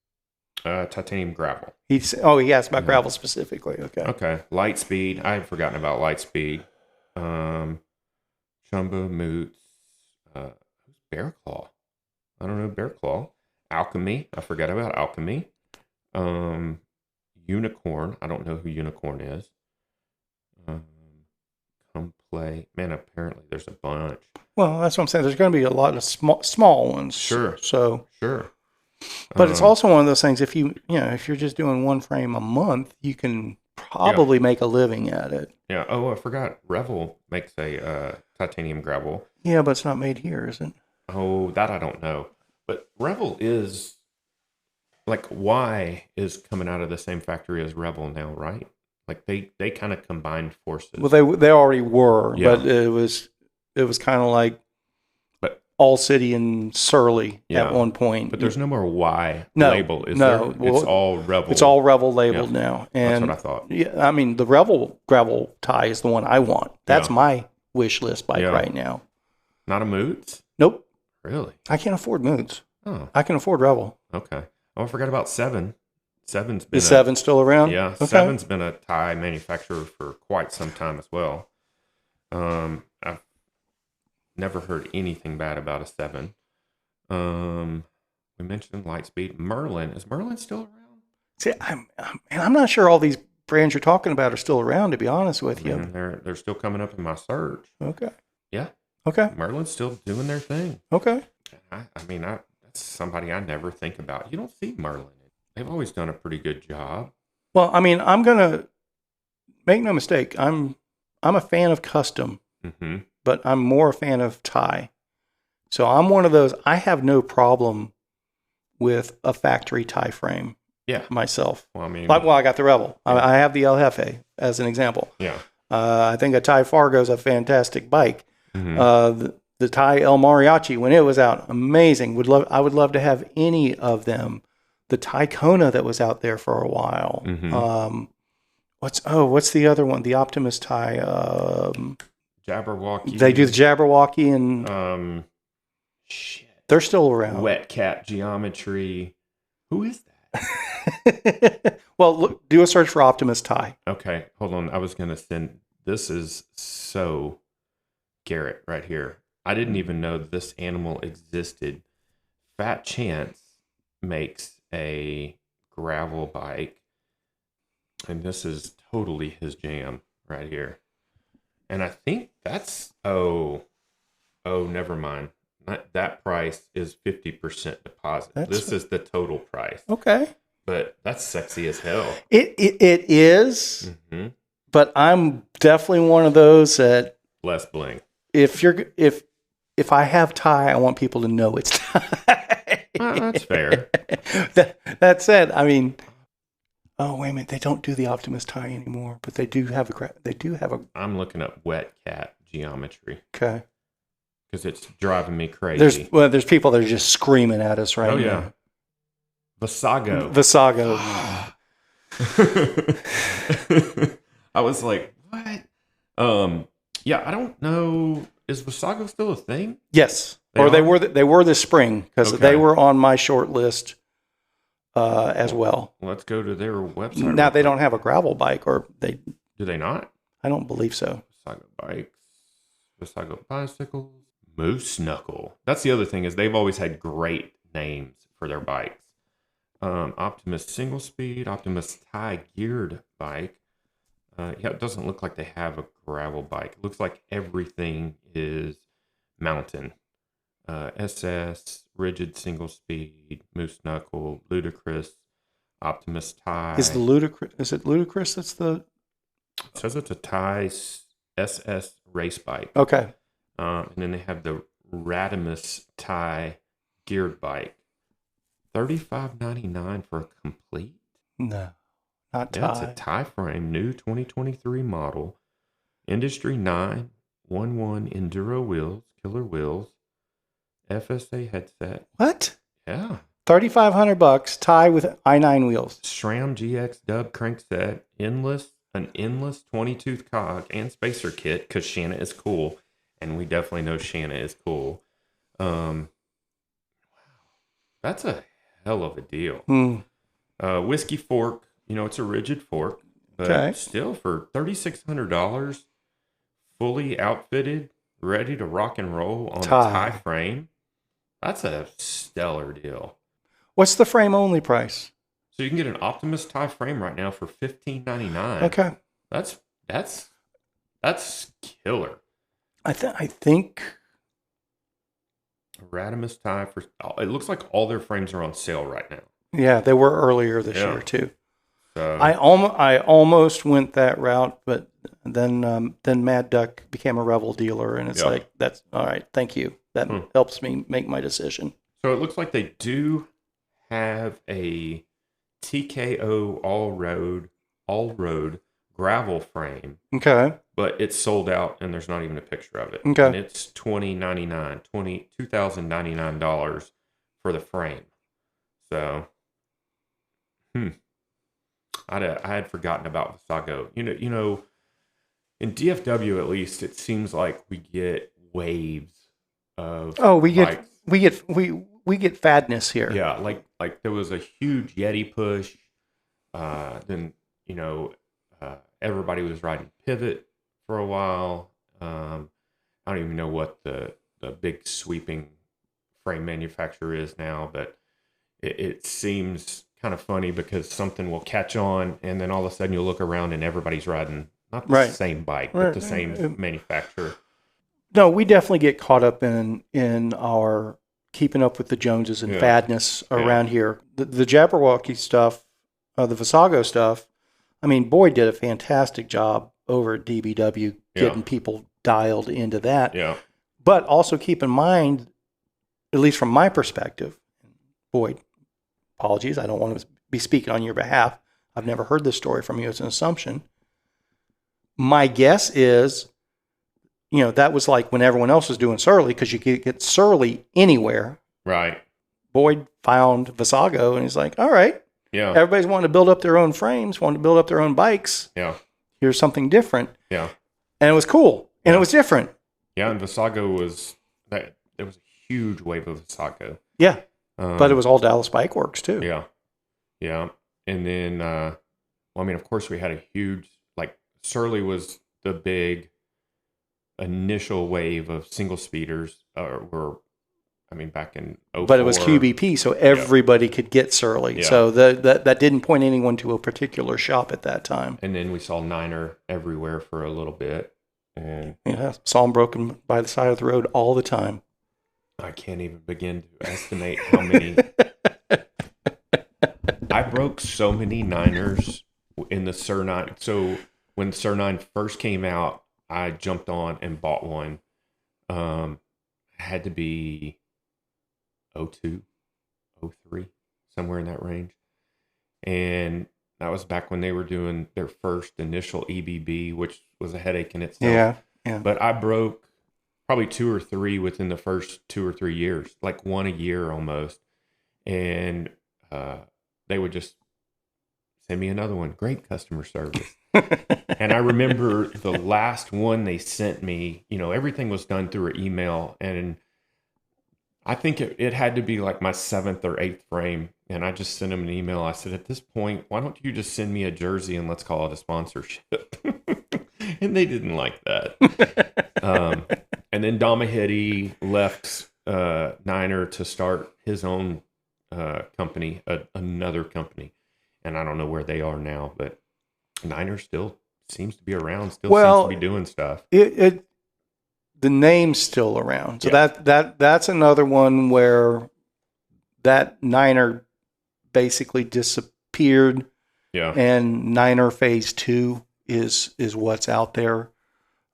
Titanium gravel. He asked about gravel specifically. Okay. Light speed. I had forgotten about light speed. Chumba Moots. Bear Claw. I don't know Bear Claw. Alchemy. I forgot about Alchemy. Unicorn. I don't know who Unicorn is. Come play. Man, apparently there's a bunch. Well, that's what I'm saying. There's going to be a lot of small ones. Sure. But it's also one of those things. If if you're just doing one frame a month, you can probably make a living at it. Yeah. Oh, I forgot. Revel makes a titanium gravel. Yeah, but it's not made here, is it? Oh, that I don't know. But Revel is like Y is coming out of the same factory as Revel now, right? Like they kind of combined forces. Well, they already were, but it was kind of like All City and Surly at one point. But there's no more Y label, is there? Well, it's all Revel. It's all Revel labeled now. And that's what I thought. Yeah, I mean, the Revel gravel tie is the one I want. That's my wish list bike right now. Not a Moots? Nope. Really? I can't afford Moots. Oh. I can afford Revel. Okay. Oh, I forgot about Seven. Is Seven still around? Yeah, okay. Seven's been a tie manufacturer for quite some time as well. I've never heard anything bad about a Seven. We mentioned Lightspeed. Merlin. Is Merlin still around? See, I'm not sure all these brands you're talking about are still around, to be honest with you. They're still coming up in my search. Okay. Yeah. Okay. Merlin's still doing their thing. Okay. That's somebody I never think about. You don't see Merlin. They've always done a pretty good job. Well, I mean, I'm gonna make no mistake. I'm a fan of custom, but I'm more a fan of tie. So I'm one of those. I have no problem with a factory tie frame. Yeah, myself. Well, I got the Revel. Yeah. I have the El Jefe as an example. Yeah. I think a Tie Fargo is a fantastic bike. The Tie El Mariachi, when it was out, amazing. I would love to have any of them. The Tie Kona that was out there for a while. What's the other one? The Optimus Tie. Jabberwocky. They do the Jabberwocky and they're still around. Wet Cat Geometry. Who is that? Well, look, do a search for Optimus Tie. Okay, hold on. I was gonna send. This is so Garrett right here. I didn't even know this animal existed. Fat Chance makes a gravel bike, and this is totally his jam right here. And I think that's never mind. That price is 50% deposit. This is the total price. Okay, but that's sexy as hell. It is. But I'm definitely one of those that less bling. If I have tie, I want people to know it's tie. That's fair. That said, I mean, oh wait a minute, they don't do the Optimus tie anymore, but they do have a. I'm looking up Wet Cat Geometry. Okay. Because it's driving me crazy. There's people that are just screaming at us right now. Oh yeah. Visago. I was like, what? Yeah, I don't know. Is Visago still a thing? Yes. They were this spring because Okay. they were on my short list as well. Let's go to their website. Now they don't have a gravel bike, or they. Do they not? I don't believe so. Visago bikes, Visago bicycles, Moose Knuckle. That's the other thing is they've always had great names for their bikes. Optimus single speed, Optimus tie geared bike. It doesn't look like they have a gravel bike. It looks like everything is mountain. SS, rigid single speed, Moose Knuckle, Ludicrous, Optimus tie. Is it Ludicrous? That's the. It says it's a tie SS race bike. Okay. And then they have the Radimus tie geared bike. $35.99 for a complete. No, not tie. That's a tie frame, new 2023 model. Industry 911 Enduro wheels, killer wheels, FSA headset. What? Yeah. $3,500 tie with i9 wheels. SRAM GX dub crankset, an endless 20-tooth cog and spacer kit because Shanna is cool, and we definitely know Shanna is cool. Wow, that's a hell of a deal. Whiskey fork, it's a rigid fork, but still for $3,600, fully outfitted, ready to rock and roll on a tie frame. That's a stellar deal. What's the frame only price? So you can get an Optimus tie frame right now for $15.99. Okay, that's killer. I think Radimus tie for. It looks like all their frames are on sale right now. Yeah, they were earlier this year too. So I almost went that route, but then Mad Duck became a Revel dealer, and it's like, that's all right. Thank you. That helps me make my decision. So it looks like they do have a TKO all road gravel frame. Okay. But it's sold out, and there's not even a picture of it. Okay. And it's $2,099 for the frame. So, I had forgotten about Visago. In DFW at least, it seems like we get waves of we get fadness here. Yeah, like there was a huge Yeti push. Then everybody was riding Pivot for a while. I don't even know what the big sweeping frame manufacturer is now, but it seems kind of funny because something will catch on, and then all of a sudden you'll look around and everybody's riding not the same bike, but the same manufacturer. No, we definitely get caught up in our keeping up with the Joneses and fadness around here. The Jabberwocky stuff, the Visago stuff, I mean, Boyd did a fantastic job over at DBW getting people dialed into that. Yeah. But also keep in mind, at least from my perspective, Boyd, apologies, I don't want to be speaking on your behalf. I've never heard this story from you. It's an assumption. My guess is, that was like when everyone else was doing Surly, because you could get Surly anywhere. Right. Boyd found Visago, and he's like, all right. Yeah. Everybody's wanting to build up their own frames, wanting to build up their own bikes. Yeah. Here's something different. Yeah. And it was cool. And it was different. Yeah, and Visago there was a huge wave of Visago. Yeah. But it was all Dallas Bike Works too. Yeah. Yeah. And then, of course we had a huge, Surly was the big initial wave of single speeders, back in 2004. But it was QBP, so everybody could get Surly. Yeah. So that didn't point anyone to a particular shop at that time. And then we saw Niner everywhere for a little bit. And saw them broken by the side of the road all the time. I can't even begin to estimate how many. I broke so many Niners in the Sur 9. So when the Sur 9 first came out, I jumped on and bought one. Had to be 02, 03, somewhere in that range. And that was back when they were doing their first initial EBB, which was a headache in itself. Yeah. But I broke probably 2 or 3 within the first 2 or 3 years, like one a year almost. And they would just send me another one. Great customer service. And I remember the last one they sent me, everything was done through an email. And I think it had to be like my 7th or 8th frame. And I just sent him an email. I said, at this point, why don't you just send me a jersey and let's call it a sponsorship? And they didn't like that. And then Domahidi left Niner to start his own company, another company. And I don't know where they are now, but Niner still seems to be around, still seems to be doing stuff. The name's still around. So that's another one where that Niner basically disappeared. Yeah. And Niner Phase 2 is what's out there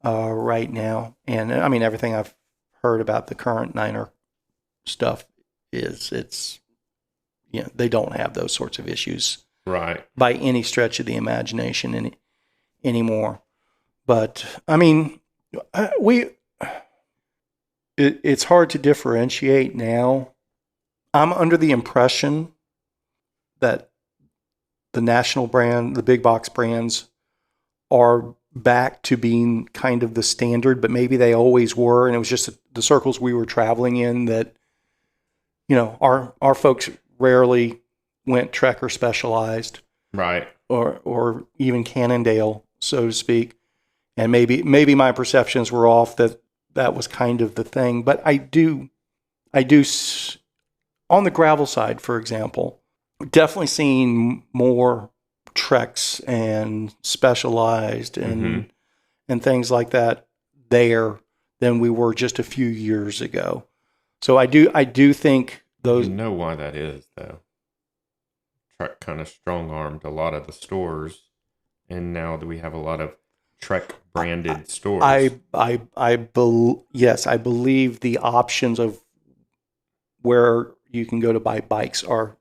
right now. And I mean, everything I've heard about the current Niner stuff is they don't have those sorts of issues. Right. By any stretch of the imagination anymore. But I mean, it's hard to differentiate now. I'm under the impression that the national brand, the big box brands, are back to being kind of the standard, but maybe they always were, and it was just the circles we were traveling in that, our folks rarely went Trek or Specialized, right, or even Cannondale, so to speak. And maybe my perceptions were off that was kind of the thing. But I do, on the gravel side, for example, definitely seeing more Treks and Specialized and things like that there than we were just a few years ago. So I do think those. You know why that is, though. Trek kind of strong-armed a lot of the stores, and now that we have a lot of Trek branded stores. Yes, I believe the options of where you can go to buy bikes are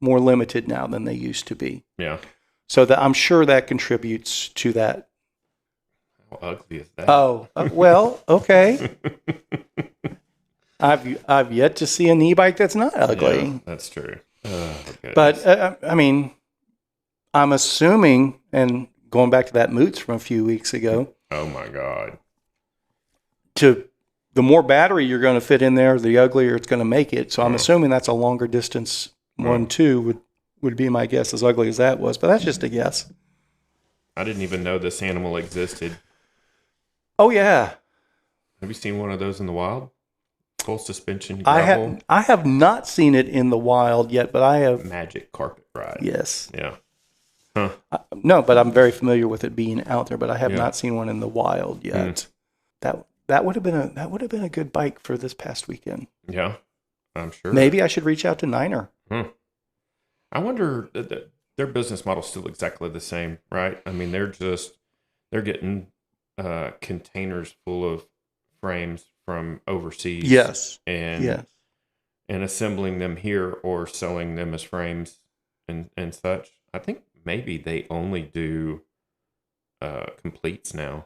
more limited now than they used to be. Yeah. So I'm sure that contributes to that. How ugly is that? Oh, well, okay. I've yet to see an e-bike that's not ugly. Yeah, that's true. But I mean, I'm assuming, and going back to that Moots from a few weeks ago. Oh my God! The more battery you're going to fit in there, the uglier it's going to make it. So I'm assuming that's a longer distance one too. Would be my guess, as ugly as that was. But that's just a guess. I didn't even know this animal existed. Oh yeah. Have you seen one of those in the wild? Full suspension gravel? I have not seen it in the wild yet, but I have. Magic carpet ride. Yes. Yeah. Huh. No, but I'm very familiar with it being out there, but I have not seen one in the wild yet. That would have been a good bike for this past weekend. Yeah, I'm sure. Maybe I should reach out to Niner. I wonder their business model is still exactly the same, right? I mean, they're getting containers full of frames from overseas. Yes. And assembling them here or selling them as frames and such. I think maybe they only do completes now.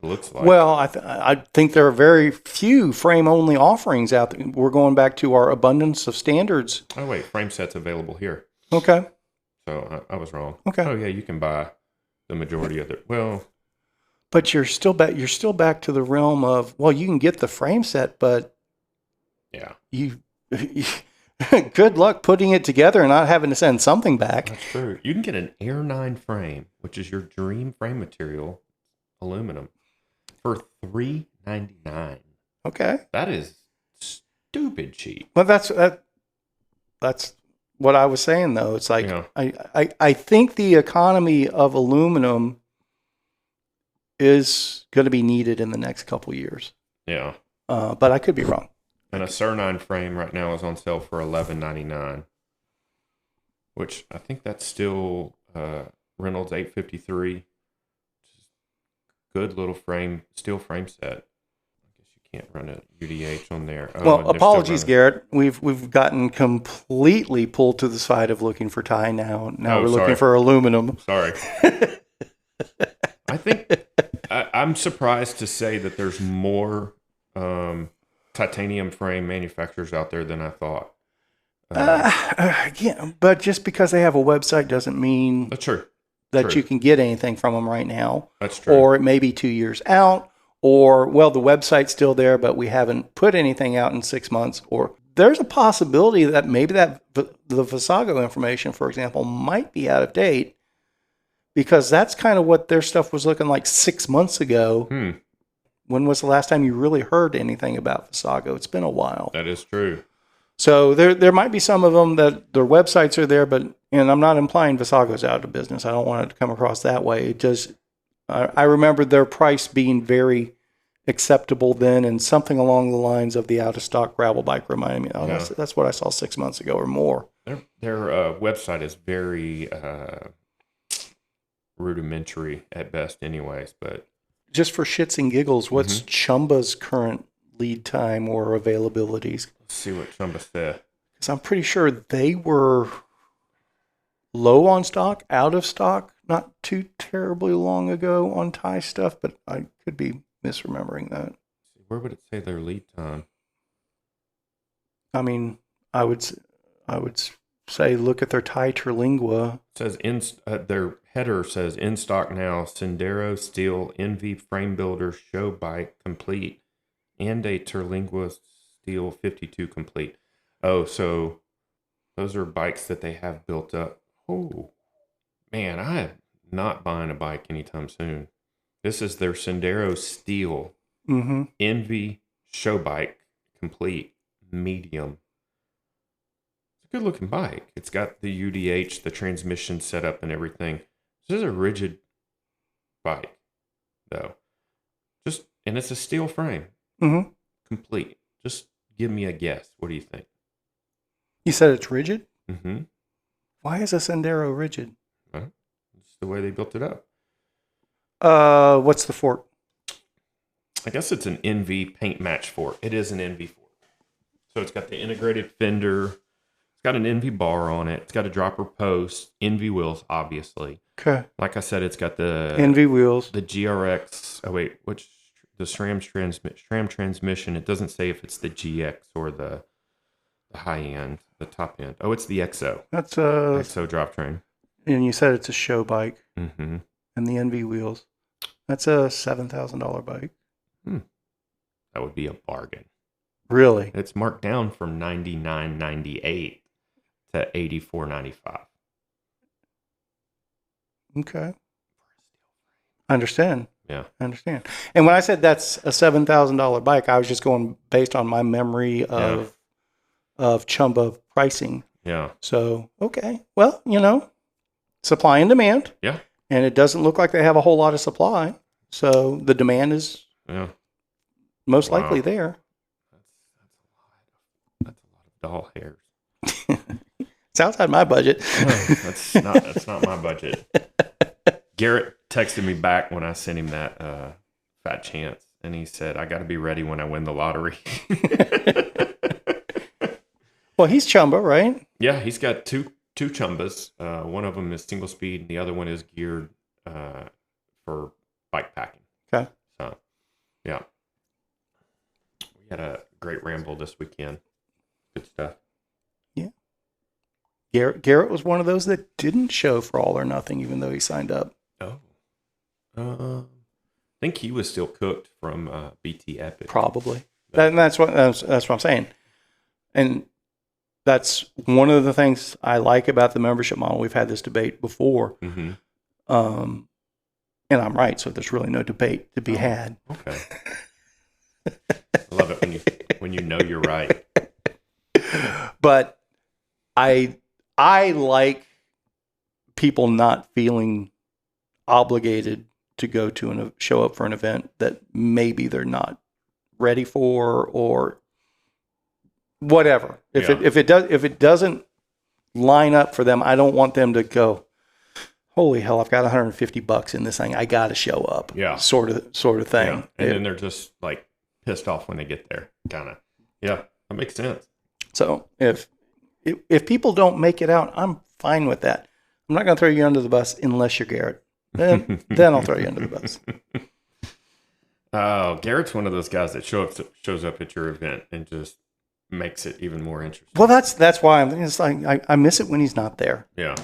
It looks like. Well, I think there are very few frame only offerings out there. We're going back to our abundance of standards. Oh wait, frame sets available here. Okay. So I was wrong. Okay. Oh yeah, you can buy the majority of it. Well, but you're still back to the realm of, well, you can get the frame set, but yeah, you good luck putting it together and not having to send something back. That's true. You can get an Air 9 frame, which is your dream frame material, aluminum, for $399. Okay. That is stupid cheap. Well, that's what I was saying, though. It's like, I think the economy of aluminum is going to be needed in the next couple years. Yeah. But I could be wrong. And a Sir9 frame right now is on sale for $11.99, which I think that's still Reynolds 853. Good little frame, steel frame set. I guess you can't run a UDH on there. Well, apologies, Garrett. We've gotten completely pulled to the side of looking for tie now. Now we're looking for aluminum. Sorry. I think I'm surprised to say that there's more titanium frame manufacturers out there than I thought. Yeah, but just because they have a website doesn't mean that's true. That you can get anything from them right now. That's true. Or it may be 2 years out, or, well, the website's still there, but we haven't put anything out in 6 months, or there's a possibility that maybe the Visago information, for example, might be out of date, because that's kind of what their stuff was looking like 6 months ago. When was the last time you really heard anything about Visago? It's been a while. That is true. So there might be some of them that their websites are there, but, and I'm not implying Visago's out of business. I don't want it to come across that way. It just, I remember their price being very acceptable then, and something along the lines of the out of stock gravel bike reminded me, oh, that's what I saw 6 months ago or more. Their website is very rudimentary at best, anyways. But just for shits and giggles, what's Chumba's current lead time or availabilities? Let's see what Chumba said. Because I'm pretty sure they were low on stock, out of stock, not too terribly long ago on tie stuff, but I could be misremembering that. Where would it say their lead time? I mean, I would say look at their tie Terlingua. It says their header says in stock now, Sendero Steel Envy Frame Builder Show Bike complete and a Terlingua Steel 52 complete. Oh, so those are bikes that they have built up. Oh, man, I am not buying a bike anytime soon. This is their Sendero Steel Envy Show Bike complete medium. It's a good looking bike. It's got the UDH, the transmission set up and everything. This is a rigid bike, though. And it's a steel frame. Complete. Just give me a guess. What do you think? You said it's rigid? Mm-hmm. Why is a Sendero rigid? It's the way they built it up. What's the fork? I guess it's an NV paint match fork. It is an NV fork. So it's got the integrated fender. It's got an NV bar on it. It's got a dropper post. NV wheels, obviously. Okay. Like I said, it's got the NV wheels. The GRX. Oh wait, the SRAM transmission? It doesn't say if it's the GX or the high end, the top end. Oh, it's the XO. That's XO drivetrain. And you said it's a show bike. Mm-hmm. And the NV wheels. That's a $7,000 bike. That would be a bargain. Really? It's marked down from $99.98 to $84.95. Okay. I understand. Yeah. I understand. And when I said that's a $7,000 bike, I was just going based on my memory of Chumba pricing. Yeah. So, okay. Well, supply and demand. Yeah. And it doesn't look like they have a whole lot of supply. So the demand is most likely there. That's a lot of doll hairs. It's outside my budget. No, that's not my budget. Garrett texted me back when I sent him that fat chance, and he said, I got to be ready when I win the lottery. Well, he's Chumba, right? Yeah, he's got two Chumbas. One of them is single speed, and the other one is geared for bike packing. Okay. So, yeah. We had a great ramble this weekend. Good stuff. Yeah. Garrett was one of those that didn't show for All or Nothing, even though he signed up. Oh. I think he was still cooked from BT Epic. Probably. That's what I'm saying. And that's one of the things I like about the membership model. We've had this debate before. Mm-hmm. And I'm right, so there's really no debate to be had. Okay. I love it when you know you're right. But I like people not feeling obligated to go to show up for an event that maybe they're not ready for or whatever. If it doesn't line up for them, I don't want them to go, holy hell, I've got $150 in this thing. I got to show up. Yeah. Sort of thing. Yeah. And then they're just like pissed off when they get there. Kind of. Yeah. That makes sense. So if people don't make it out, I'm fine with that. I'm not going to throw you under the bus unless you're Garrett. Then I'll throw you under the bus. Oh, Garrett's one of those guys that shows up at your event and just makes it even more interesting. Well, that's why it's like I miss it when he's not there. Yeah.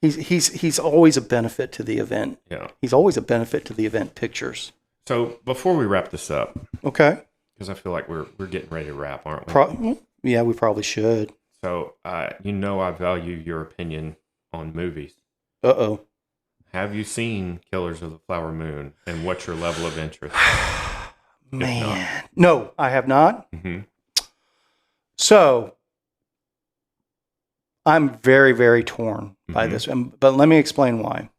He's always a benefit to the event. Yeah. He's always a benefit to the event pictures. So before we wrap this up, Okay. because I feel like we're getting ready to wrap, aren't we? Yeah, we probably should. So I value your opinion on movies. Uh-oh. Have you seen Killers of the Flower Moon, and what's your level of interest? Man. No, I have not. Mm-hmm. So I'm very, very torn by this. But let me explain why.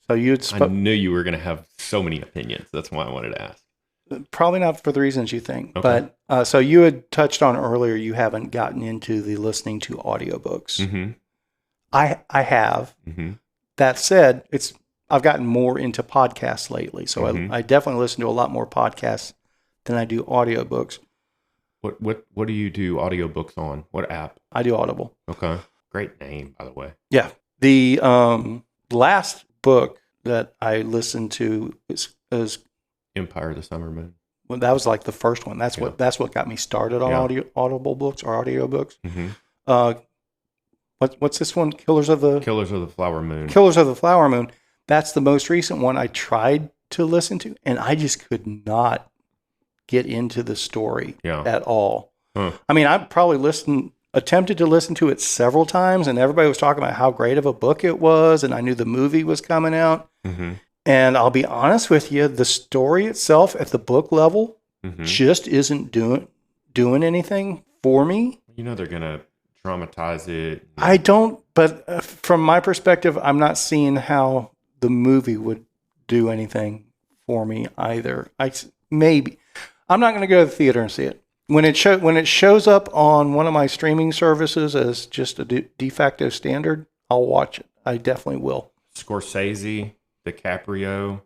So I knew you were going to have so many opinions. That's why I wanted to ask. Probably not for the reasons you think. Okay. But so you had touched on earlier, you haven't gotten into the listening to audiobooks. Mm-hmm. I have. Mm-hmm. That said, I've gotten more into podcasts lately. So I definitely listen to a lot more podcasts than I do audiobooks. What do you do audiobooks on? What app? I do Audible. Okay. Great name, by the way. Yeah. The last book that I listened to is Empire of the Summer Moon. Well, that was like the first one. That's what got me started on Audible books or audiobooks. Mm-hmm. What's this one? Killers of the Flower Moon. Killers of the Flower Moon. That's the most recent one I tried to listen to, and I just could not get into the story at all. Huh. I mean, I probably attempted to listen to it several times, and everybody was talking about how great of a book it was, and I knew the movie was coming out. Mm-hmm. And I'll be honest with you, the story itself at the book level just isn't doing anything for me. You know they're gonna dramatize it. I don't, but from my perspective, I'm not seeing how the movie would do anything for me either. Maybe I'm not going to go to the theater and see it. When it shows up on one of my streaming services as just a de facto standard, I'll watch it. I definitely will. Scorsese, DiCaprio,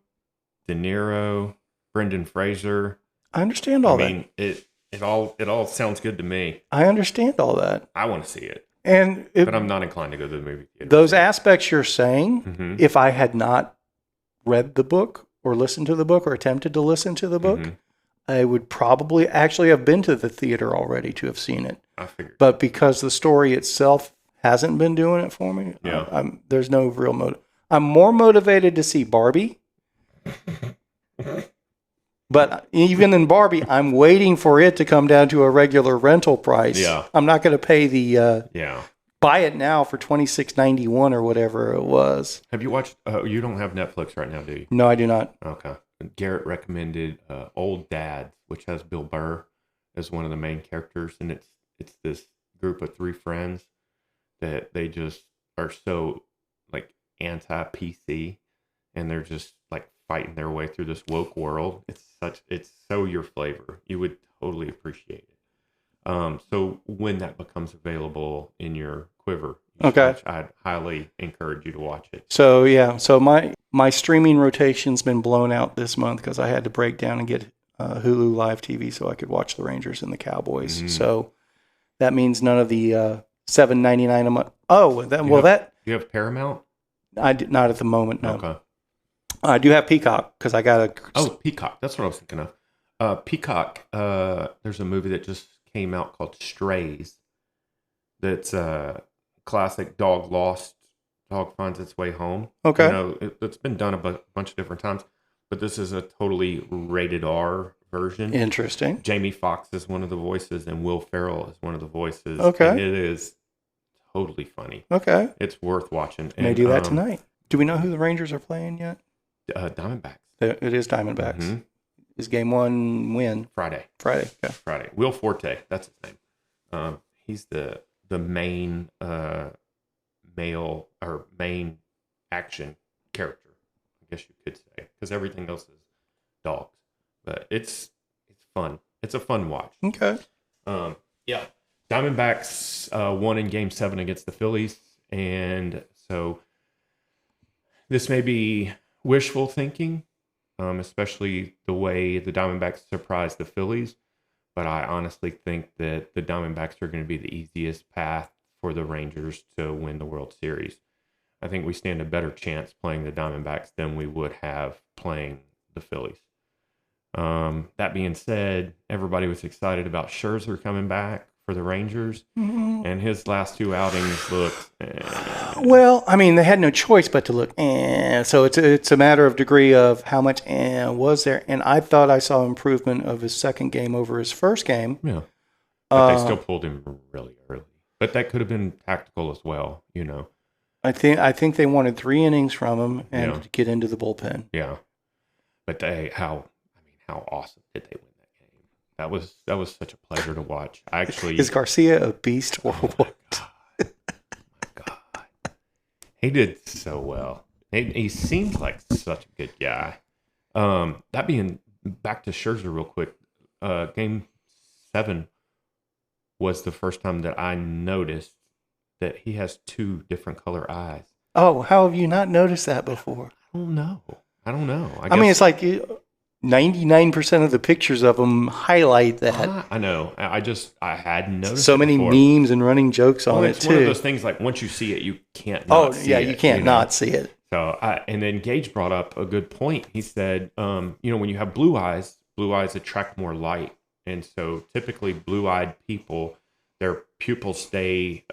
De Niro, Brendan Fraser. I understand all that. I mean, it all sounds good to me. I understand all that. I want to see it. But I'm not inclined to go to the movie theater. Those aspects you're saying, if I had not read the book or listened to the book or attempted to listen to the book, I would probably actually have been to the theater already to have seen it. I figured. But because the story itself hasn't been doing it for me, there's no real motive. I'm more motivated to see Barbie. But even in Barbie, I'm waiting for it to come down to a regular rental price. Yeah. I'm not going to pay the buy it now for $26.91 or whatever it was. Have you watched? You don't have Netflix right now, do you? No, I do not. Okay. Garrett recommended Old Dads, which has Bill Burr as one of the main characters, and it's this group of three friends that they just are so like anti-PC, and they're just like fighting their way through this woke world. It's so your flavor. You would totally appreciate it. So when that becomes available in your quiver, I'd highly encourage you to watch it. So yeah, so my streaming rotation's been blown out this month because I had to break down and get Hulu Live TV so I could watch the Rangers and the Cowboys. So that means none of the $7.99 a month. Oh, do you have Paramount? I did not at the moment. No. Okay. I do have Peacock because I got a. Oh, Peacock. That's what I was thinking of. Peacock. There's a movie that just came out called Strays. That's a classic dog lost. Dog finds its way home. Okay. You know, it's been done a bunch of different times, but this is a totally rated R version. Interesting. Jamie Foxx is one of the voices, and Will Ferrell is one of the voices. Okay. And it is totally funny. Okay. It's worth watching. May do that tonight. Do we know who the Rangers are playing yet? Diamondbacks. It is Diamondbacks. Is game one when? Friday. Yeah. Friday. Will Forte. That's his name. He's the main male or main action character, I guess you could say, because everything else is dogs. But it's fun. It's a fun watch. Okay. Yeah. Diamondbacks won in Game 7 against the Phillies, and so this may be wishful thinking, especially the way the Diamondbacks surprised the Phillies. But I honestly think that the Diamondbacks are going to be the easiest path for the Rangers to win the World Series. I think we stand a better chance playing the Diamondbacks than we would have playing the Phillies. That being said, everybody was excited about Scherzer coming back for the Rangers, and his last two outings looked. Well, I mean, they had no choice but to look. So it's a matter of degree of how much was there. And I thought I saw improvement of his second game over his first game. Yeah, but they still pulled him really early. But that could have been tactical as well, you know. I think they wanted 3 innings from him and to get into the bullpen. Yeah, but how awesome did they win that game? That was such a pleasure to watch. Is Garcia a beast or what? Oh my God. He did so well. He seems like such a good guy. That being back to Scherzer real quick. Game 7 was the first time that I noticed that he has 2 different color eyes. Oh, how have you not noticed that before? I don't know. I mean, it's like 99% of the pictures of him highlight that. I know. I hadn't noticed. So many memes and running jokes on it it's too. One of those things like once you see it, you can't. Not see it, you can't not see it. So, and then Gage brought up a good point. He said, when you have blue eyes attract more light, and so typically blue-eyed people, their pupils stay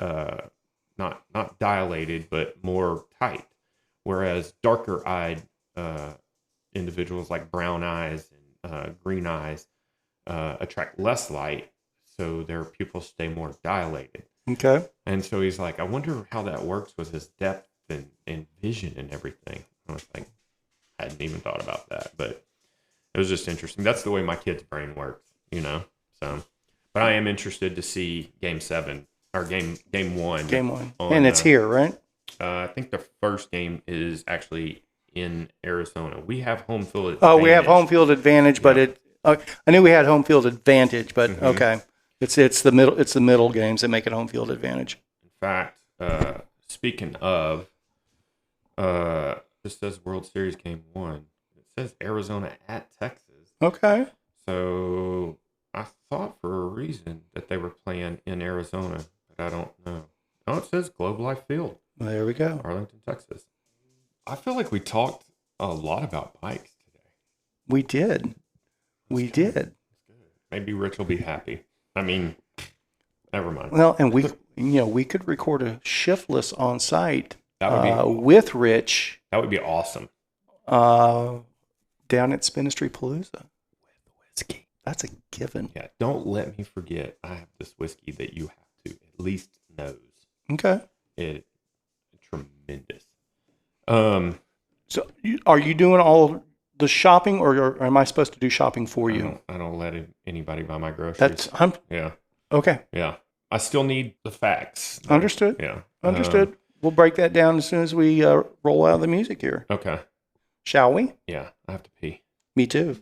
not dilated but more tight, whereas darker-eyed individuals like brown eyes and green eyes attract less light, so their pupils stay more dilated. Okay. And so he's like, I wonder how that works with his depth and vision and everything. I was like, I hadn't even thought about that, but it was just interesting. That's the way my kid's brain works, you know. So, but I am interested to see Game 7 or Game 1. Game 1, and it's here, right? I think the first game is actually in Arizona. We have home field advantage. Oh, we have home field advantage, but I knew we had home field advantage, but okay, it's the middle games that make it home field advantage. In fact, speaking of, this says World Series Game 1. It says Arizona at Texas. Okay. So I thought for a reason that they were playing in Arizona, but I don't know. No, it says Globe Life Field. Well, there we go. Arlington, Texas. I feel like we talked a lot about bikes today. We did. We did. Maybe Rich will be happy. I mean, never mind. Well, and we could record a shiftless on site with Rich. That would be awesome. Down at Spinistry Palooza. With whiskey. That's a given. Yeah, don't let me forget. I have this whiskey that you have to at least nose. Okay. It's tremendous. So are you doing all the shopping, or am I supposed to do shopping for you? I don't let anybody buy my groceries. Yeah. Okay. Yeah. I still need the facts. Understood. Yeah. Understood. We'll break that down as soon as we roll out the music here. Okay. Shall we? Yeah. I have to pee. Me too.